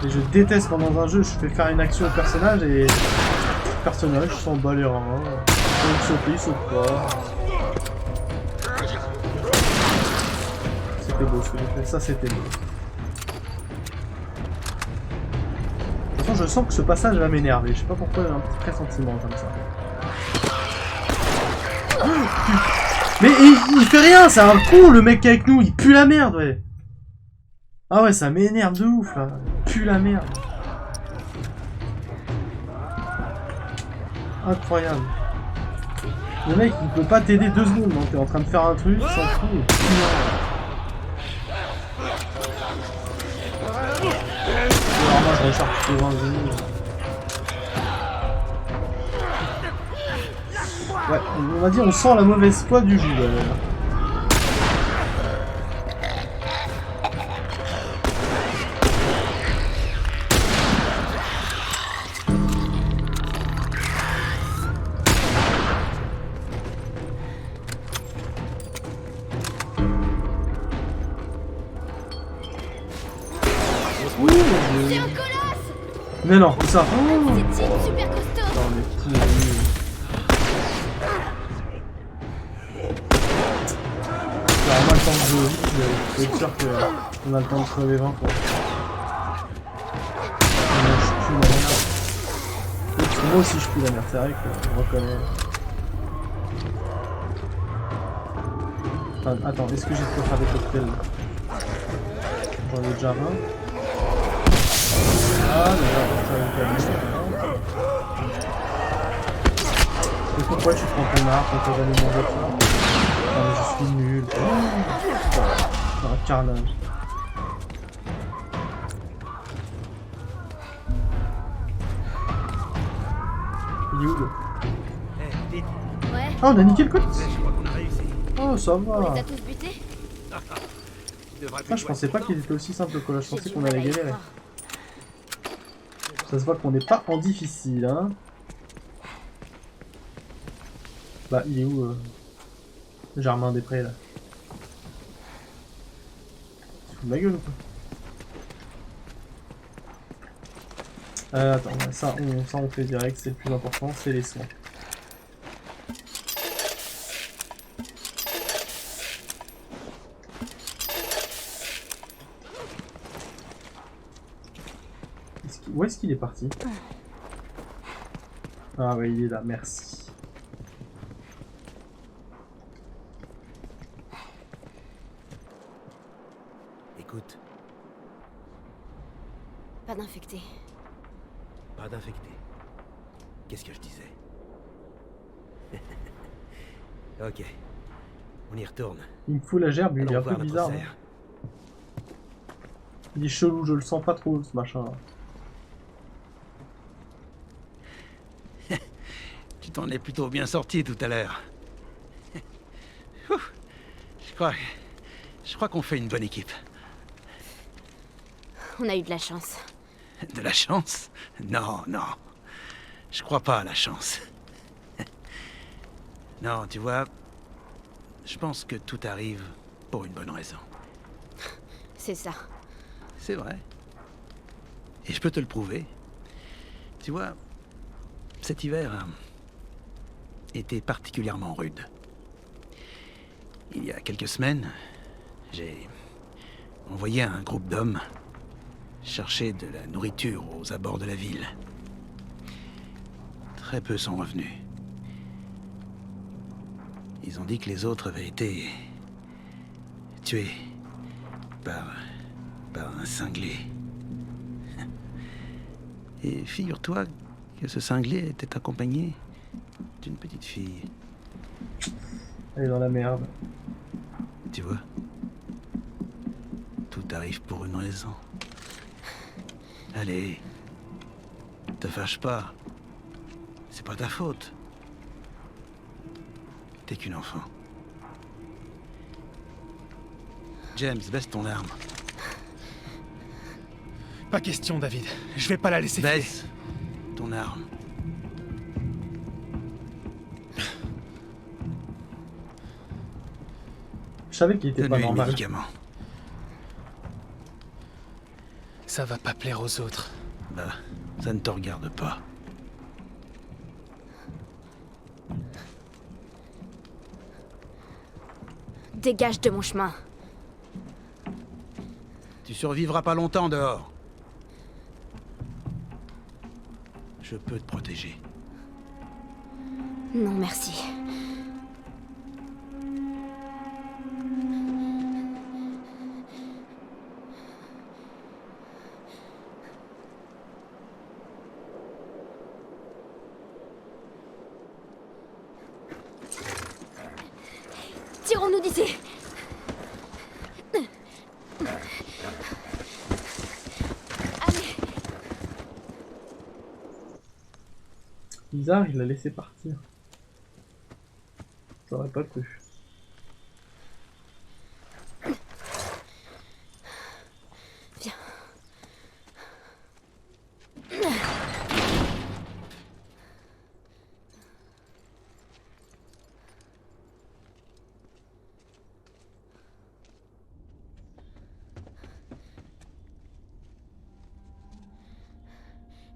Et je déteste quand dans un jeu je fais faire une action au personnage et le personnage s'en bat les reins. Il saute, il saute pas. C'était beau ce que j'ai fait, ça c'était beau. De toute façon je sens que ce passage va m'énerver, je sais pas pourquoi j'ai un petit pressentiment comme ça. Mais il fait rien, c'est un con le mec qui est avec nous, il pue la merde ouais. Ah ouais ça m'énerve de ouf là, il pue la merde. Incroyable. Le mec il peut pas t'aider 2 secondes, hein. T'es en train de faire un truc, il s'en fout. Alors moi je recharge tous les 20 secondes. Ouais, on va dire on sent la mauvaise foi du jeu là. C'est un colosse! Mais non, ça. Oh. C'est super costaud! Non, mais pourri. Alors moi le temps de jouer, je suis sûr qu'on a le temps de crever 20 fois. Je pue la merde. Parce que moi aussi je pue la merde, c'est vrai qu'on reconnaît. Attends, est-ce que j'ai trop faire des cocktails? J'en ai déjà un. Ah, mais pourquoi tu prends ton arc quand t'as jamais mangé ça? Ah, mais je suis nul. Oh, un carnage. Il est où le... Ouais. Ah, on a niqué le code? Je crois qu'on a réussi. Oh, ça On va. les a tous butés? Ah, je pensais pas qu'il était aussi simple que là, je pensais qu'on allait galérer. Ça se voit qu'on n'est pas en difficile, hein. Bah, il est où Germain des Prés, là? Tu fous de ma gueule ou quoi? Attends, ça on fait direct, c'est le plus important, c'est les soins. Où est-ce qu'il est parti? Ah ouais, il est là, merci. Écoute, Pas d'infectés. pas d'infecté. Qu'est-ce que je disais? Ok, on y retourne. Il me fout la gerbe, lui, il est un Allons peu voir notre bizarre. cerf. Il est chelou, je le sens pas trop ce machin là. Tu t'en es plutôt bien sorti tout à l'heure. Je crois qu'on fait une bonne équipe. On a eu de la chance. De la chance? Non, non. Je crois pas à la chance. Non, tu vois, je pense que tout arrive pour une bonne raison. C'est ça. C'est vrai. Et je peux te le prouver. Tu vois, cet hiver a été particulièrement rude. Il y a quelques semaines, j'ai envoyé un groupe d'hommes chercher de la nourriture aux abords de la ville. Très peu sont revenus. Ils ont dit que les autres avaient été tués par un cinglé. Et figure-toi que ce cinglé était accompagné d'une petite fille. Elle est dans la merde. Tu vois? Tout arrive pour une raison. Allez, te fâche pas. C'est pas ta faute. T'es qu'une enfant. James, baisse ton arme. Pas question, David. Je vais pas la laisser filer. Baisse ton arme. Je savais qu'il était pas Donne-lui le normal. médicament. Ça va pas plaire aux autres. Bah, ça ne te regarde pas. Dégage de mon chemin. Tu survivras pas longtemps dehors. Je peux te protéger. Non, merci. Tirons-nous d'ici. Bizarre, il l'a laissé partir. J'aurais pas cru. Viens.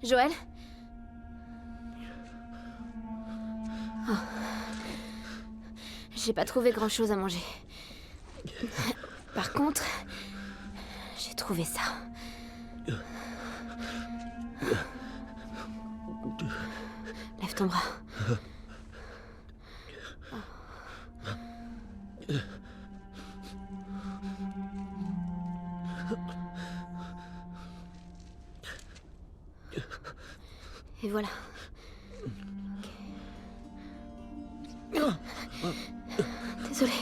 Joël? Oh. J'ai pas trouvé grand-chose à manger. Par contre, j'ai trouvé ça. Lève ton bras. Et voilà. Désolée.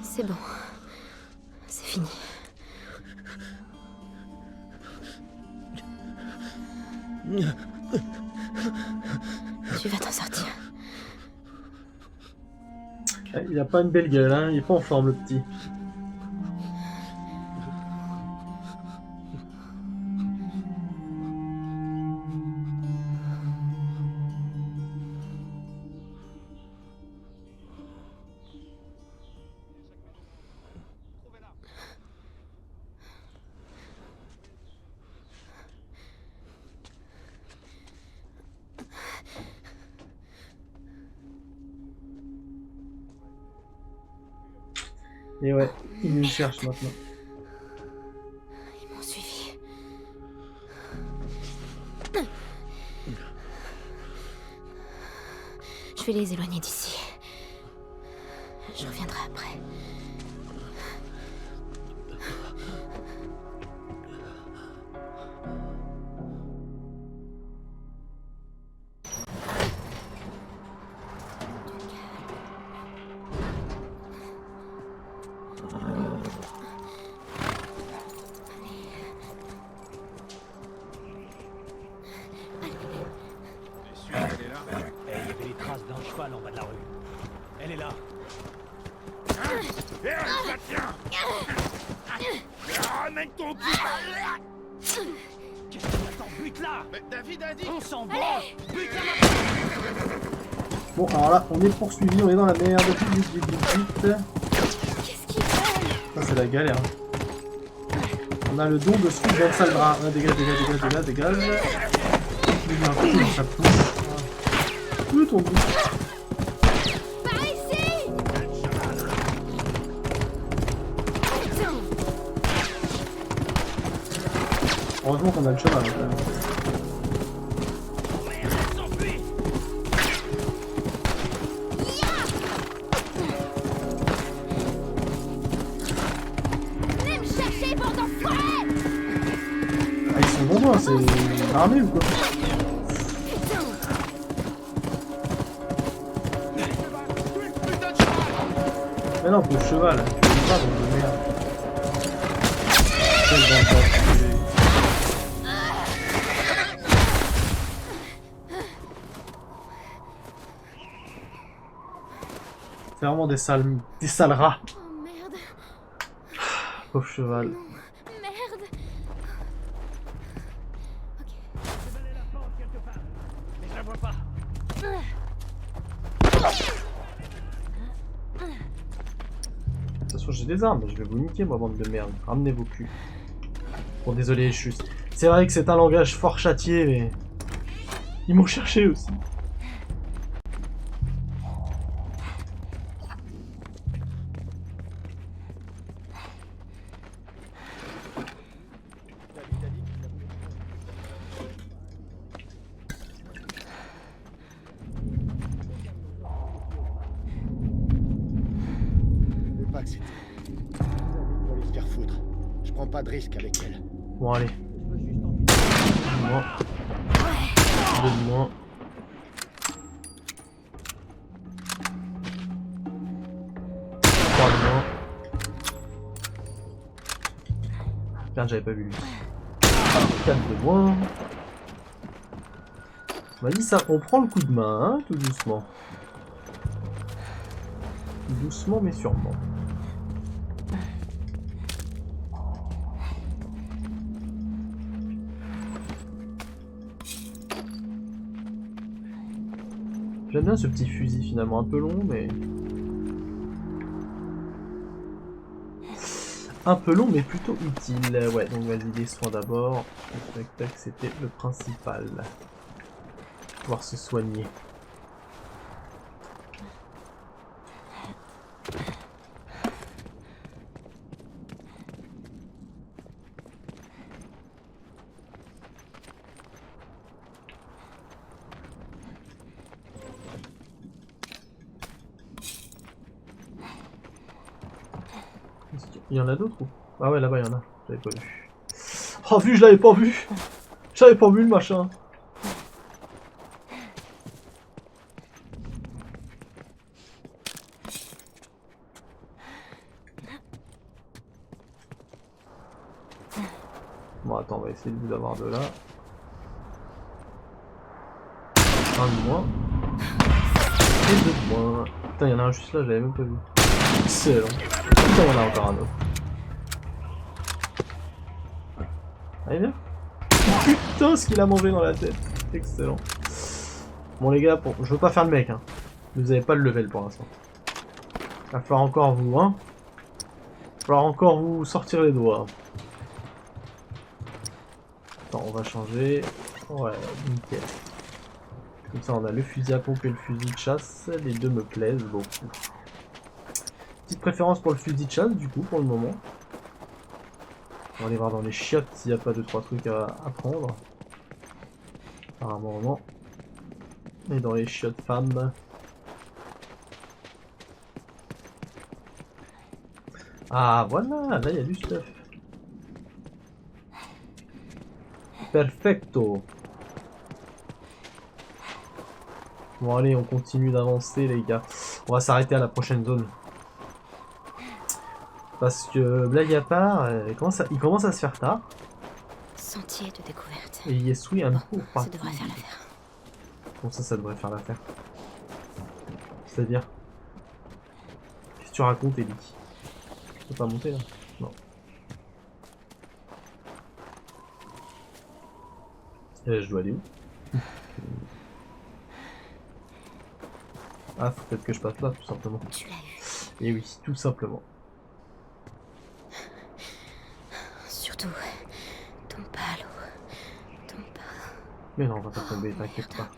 C'est bon. C'est fini. Tu vas t'en sortir. Il a pas une belle gueule, hein. Il est pas en forme, le petit. Et ouais, il nous cherche maintenant. Ils m'ont suivi. Je vais les éloigner d'ici. Je reviendrai après. Il y avait les traces d'un cheval en bas de la rue. Elle est là. Ramène ton cul. Qu'est-ce que t'attends? Bute là. Mais David a dit. On s'en branle. Bute là maintenant. Bon, alors là, on est poursuivi, on est dans la merde. Vite, vite, vite, vite. Qu'est-ce qu'ils veulent? Ça, c'est la galère. On a le don de suite dans le sale drap. Dégage, dégage, dégage, dégage, dégage. Il y a un coup dans sa pousse. Où est ton bout? Par ici! Putain! Heureusement qu'on a le cheval. Venez me chercher, bande d'enfoirés! Ah, ils sont bons, c'est armé ou quoi? Mais non, pour le cheval, tu fais pas dans de merde. Quelle bande d'enculés. C'est vraiment des sales rats. Oh merde, Pauvre cheval. merde! Mais je la vois pas. De toute façon, j'ai des armes, je vais vous niquer, moi, bande de merde. Ramenez vos culs. Bon, désolé, c'est vrai que c'est un langage fort châtié, mais... Ils m'ont cherché aussi. Je veux pas que c'était. Pour aller se faire foutre. Je prends pas de risque avec elle. Bon, allez. Moi. Deux de moins. Trois de moins. Merde, j'avais pas vu lui. 4 de moins. Vas-y, ça, on prend le coup de main, hein, tout doucement. Doucement mais sûrement. J'aime bien ce petit fusil finalement, un peu long mais... Un peu long mais plutôt utile. Ouais, donc vas-y, des soins d'abord. Tac tac, c'était le principal. Pouvoir se soigner. Il y en a d'autres ou... Ah ouais, là-bas il y en a. J'avais pas vu. Oh, vu, je l'avais pas vu. J'avais pas vu le machin. Bon, attends, on va essayer de vous avoir de là. Un de moins. Et deux de moins. Putain, il y en a un juste là, j'avais même pas vu. Excellent. Putain, on en a encore un autre. Allez, viens. Putain, ce qu'il a mangé dans la tête. Excellent. Bon, les gars, je veux pas faire le mec, hein. Vous avez pas le level pour l'instant. Il va falloir encore vous, hein. Il va falloir encore vous sortir les doigts. Attends, on va changer. Ouais, nickel. Comme ça, on a le fusil à pompe et le fusil de chasse. Les deux me plaisent beaucoup. Petite préférence pour le fusil de chasse, du coup, pour le moment. On va aller voir dans les chiottes s'il n'y a pas 2-3 trucs à prendre. Apparemment, non. Et dans les chiottes femmes. Ah, voilà, là, il y a du stuff. Perfecto. Bon, allez, on continue d'avancer, les gars. On va s'arrêter à la prochaine zone. Parce que, blague à part, il commence à se faire tard. Sentier de découverte. Et Yesui a un coup Ça devrait faire l'affaire. Bon, ça devrait faire l'affaire. C'est-à-dire? Qu'est-ce que tu racontes, Ellie? Je peux pas monter là? Non. Je dois aller où? Ah, faut peut-être que je passe là, tout simplement. Tu l'as eu. Et oui, tout simplement. Surtout, tombe pas à l'eau. Tombe pas. Mais non, on va pas tomber, t'inquiète pas.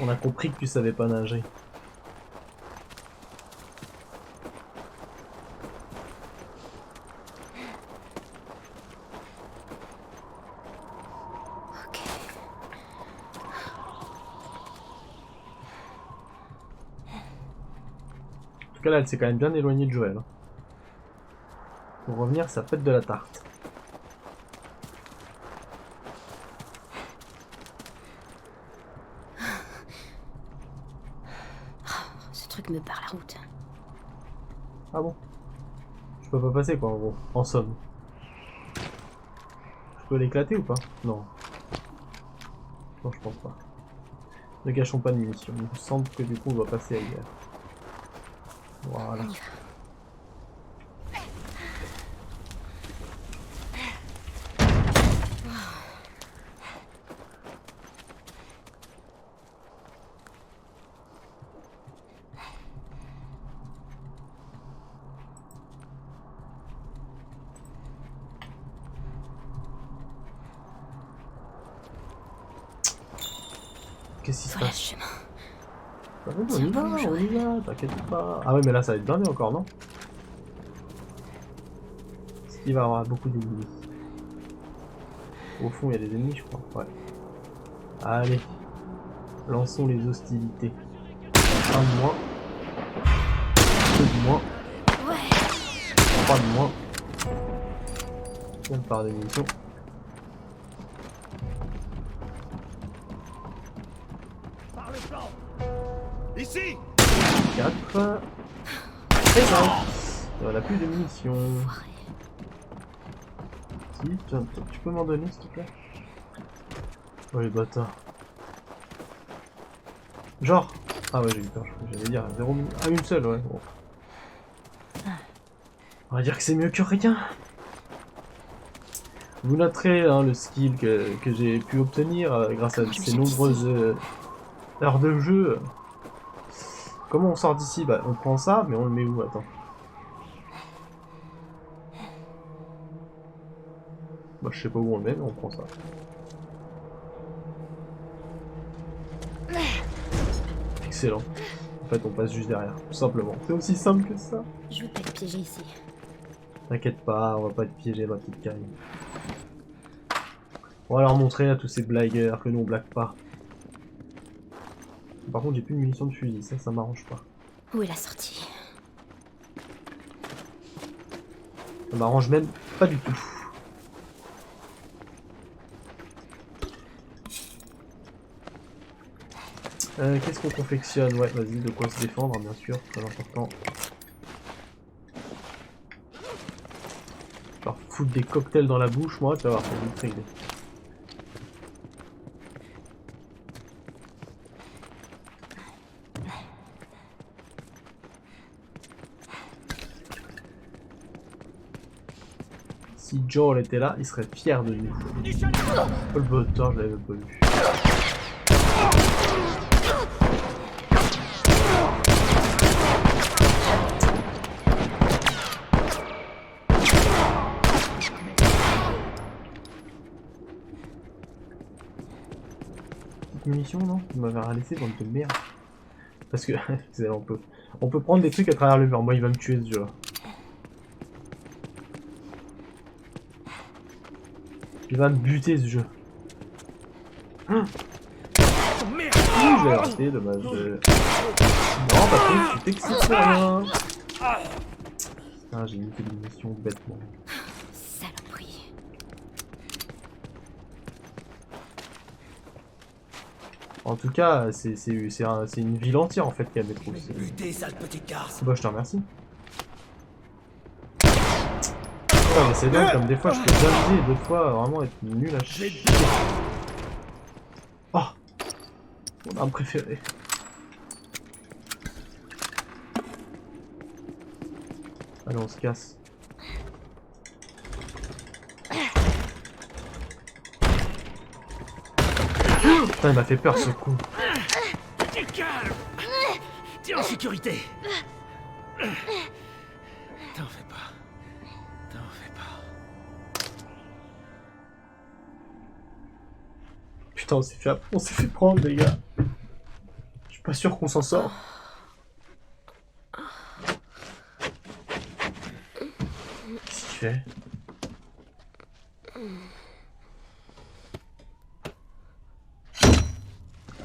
On a compris que tu savais pas nager. Ok. En tout cas là, elle s'est quand même bien éloignée de Joël. Pour revenir, ça pète de la tarte. Ce truc me barre la route. Ah bon? Je peux pas passer quoi en gros, en somme. Je peux l'éclater ou pas? Non. Non, je pense pas. Ne gâchons pas de munitions. Il me semble que du coup on doit passer ailleurs. Voilà. On y va. Qu'est-ce qui se Voilà le passe? chemin. Ah oui, on y va, t'inquiète pas. Ah ouais, mais là ça va être blindé encore, non? Est-ce qu'il va y avoir beaucoup d'ennemis? Au fond, il y a des ennemis, je crois. Ouais. Allez. Lançons les hostilités. Un de moins. Deux de moins. Ouais. Trois de moins. Même par des munitions. Ici! 4. Et 5. On a plus de munitions. Si, tu peux m'en donner s'il te plaît? Oh les bâtards. Genre. Ah ouais, j'ai eu peur, j'allais dire 0 munitions. Ah, une seule, ouais. Bon. On va dire que c'est mieux que rien. Vous noterez hein, le skill que j'ai pu obtenir grâce à ces nombreuses heures de jeu. Comment on sort d'ici? Bah on prend ça, mais on le met où? Attends. Bah je sais pas où on le met, mais on prend ça. Excellent. En fait on passe juste derrière, tout simplement. C'est aussi simple que ça. Je veux pas être piégé ici. T'inquiète pas, on va pas être piégé ma petite Karine. On va leur montrer à tous ces blagueurs que nous on blague pas. Par contre j'ai plus de munitions de fusil, ça m'arrange pas. Où est la sortie? Ça m'arrange même pas du tout. Qu'est-ce qu'on confectionne? Ouais, vas-y, de quoi se défendre, bien sûr, très important. Genre foutre des cocktails dans la bouche, moi, tu vas voir, c'est vite réglé. Si Joel était là, il serait fier de nous. Oh le bâtard, je l'avais même pas vu. Petite munition, non? Tu m'avais rien laissé, bande de merde. Parce que, on peut prendre des trucs à travers le mur. Moi, il va me tuer ce jeu-là. Il va me buter ce jeu. Ah merde! Je l'ai raté, dommage. Non, par contre, tu t'excites sur rien. Ah, j'ai mis des munitions bêtement. Saloperie. En tout cas, c'est une ville entière en fait qui a métro. Buter, sale petite garce. Bah, je te remercie. Mais c'est dingue, comme des fois je peux bien viser et d'autres fois vraiment être nul à chier. Oh, mon arme préférée. Allez, on se casse. Putain, il m'a fait peur ce coup. T'es calme. T'es en sécurité. T'en fais pas. T'en fais pas. Putain, on s'est fait prendre, les gars. Je suis pas sûr qu'on s'en sort. Qu'est-ce qu'il fait?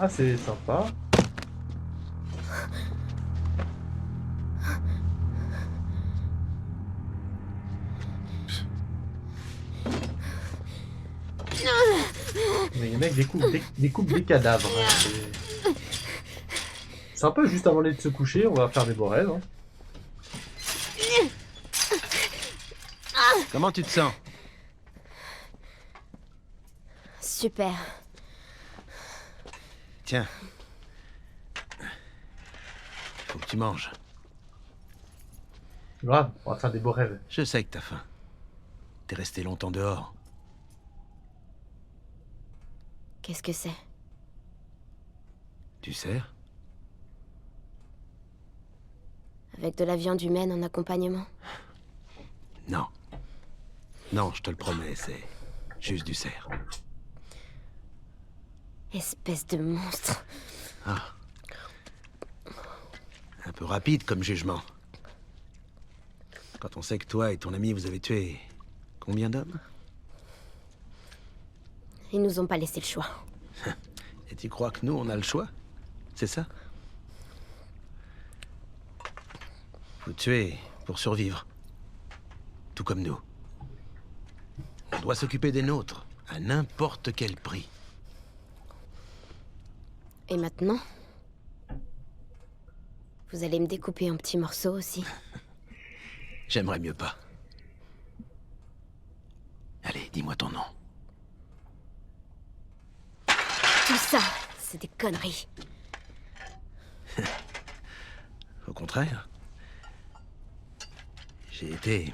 Ah, c'est sympa. Mais les mecs découpent des cadavres. Hein. C'est sympa, juste avant d'aller se coucher, on va faire des beaux rêves. Hein. Comment tu te sens? Super. Tiens. Faut que tu manges. Grave, on va faire des beaux rêves. Je sais que t'as faim. T'es resté longtemps dehors. Qu'est-ce que c'est? Tu sers? Avec de la viande humaine en accompagnement? Non. Non, je te le promets, c'est juste du cerf. Espèce de monstre. Ah. Un peu rapide comme jugement. Quand on sait que toi et ton ami vous avez tué combien d'hommes? Ils nous ont pas laissé le choix. Et tu crois que nous, on a le choix? C'est ça? Faut tuer pour survivre. Tout comme nous. On doit s'occuper des nôtres, à n'importe quel prix. Et maintenant? Vous allez me découper en petits morceaux aussi? J'aimerais mieux pas. Allez, dis-moi ton nom. Tout ça, c'est des conneries. Au contraire. J'ai été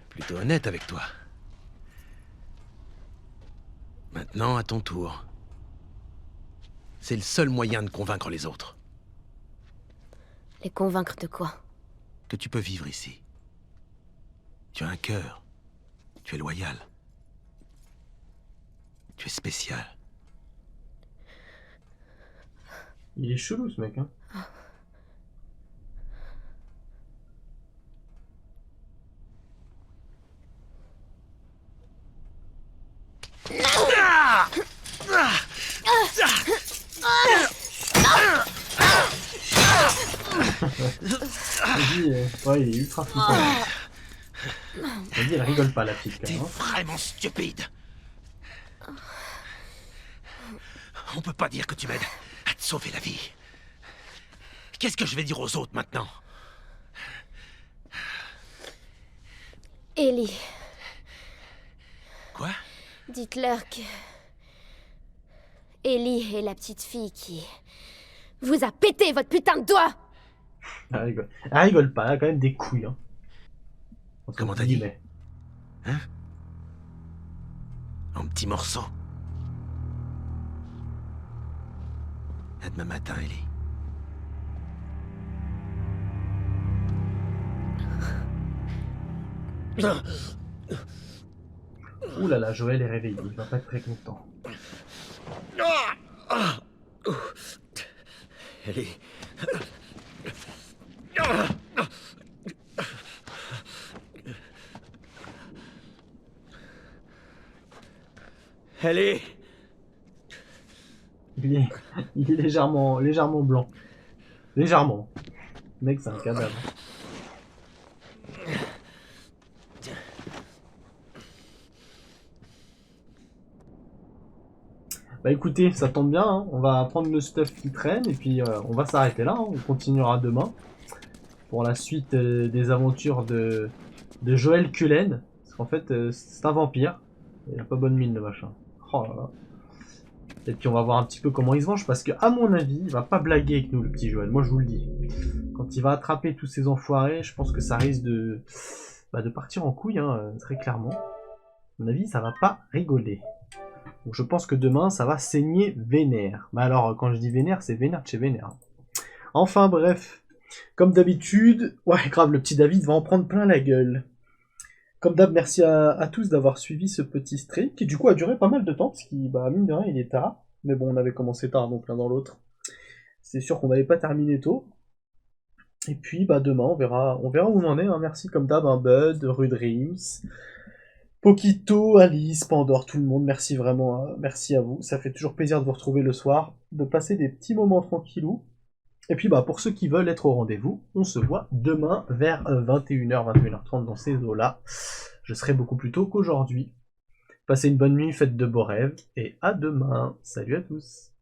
plutôt honnête avec toi. Maintenant, à ton tour. C'est le seul moyen de convaincre les autres. Les convaincre de quoi? Que tu peux vivre ici. Tu as un cœur. Tu es loyal. Tu es spécial. Il est chelou ce mec, hein. Vas-y, ouais, il est ultra flippant. Vas-y, elle rigole pas la petite quand T'es même. Hein. vraiment stupide. On peut pas dire que tu m'aides à te sauver la vie. Qu'est-ce que je vais dire aux autres maintenant? Ellie. Quoi? Dites-leur que... Ellie est la petite fille qui... vous a pété votre putain de doigt! Elle rigole pas, elle a quand même des couilles. Hein. Comment t'as dit? Hein? En petits morceaux. À demain matin, Ellie. Ouh là là, Joël est réveillé, il va pas être très content. Ellie. Ellie. Il est légèrement blanc. Légèrement. Mec, c'est un cadavre. Bah écoutez, ça tombe bien, hein. On va prendre le stuff qui traîne et puis on va s'arrêter là, hein. On continuera demain pour la suite des aventures de Joël Cullen. Parce qu'en fait, c'est un vampire. Il a pas bonne mine le machin. Oh là là. Et puis on va voir un petit peu comment il se venge parce que à mon avis, il va pas blaguer avec nous le petit Joël. Moi je vous le dis. Quand il va attraper tous ces enfoirés, je pense que ça risque de partir en couille, hein, très clairement. À mon avis, ça va pas rigoler. Donc je pense que demain, ça va saigner vénère. Mais alors, quand je dis vénère, c'est vénère de chez vénère. Enfin bref, comme d'habitude, ouais grave, le petit David va en prendre plein la gueule. Comme d'hab, merci à tous d'avoir suivi ce petit stream, qui du coup a duré pas mal de temps, parce qu'il, mine de rien, il est tard. Mais bon, on avait commencé tard, donc l'un dans l'autre. C'est sûr qu'on n'avait pas terminé tôt. Et puis, demain, on verra où on en est. Hein. Merci comme d'hab, Bud, Rudreams, Pokito, Alice, Pandore, tout le monde. Merci vraiment, merci à vous. Ça fait toujours plaisir de vous retrouver le soir, de passer des petits moments tranquillous. Et puis, pour ceux qui veulent être au rendez-vous, on se voit demain vers 21h, 21h30 dans ces eaux-là. Je serai beaucoup plus tôt qu'aujourd'hui. Passez une bonne nuit, faites de beaux rêves, et à demain. Salut à tous.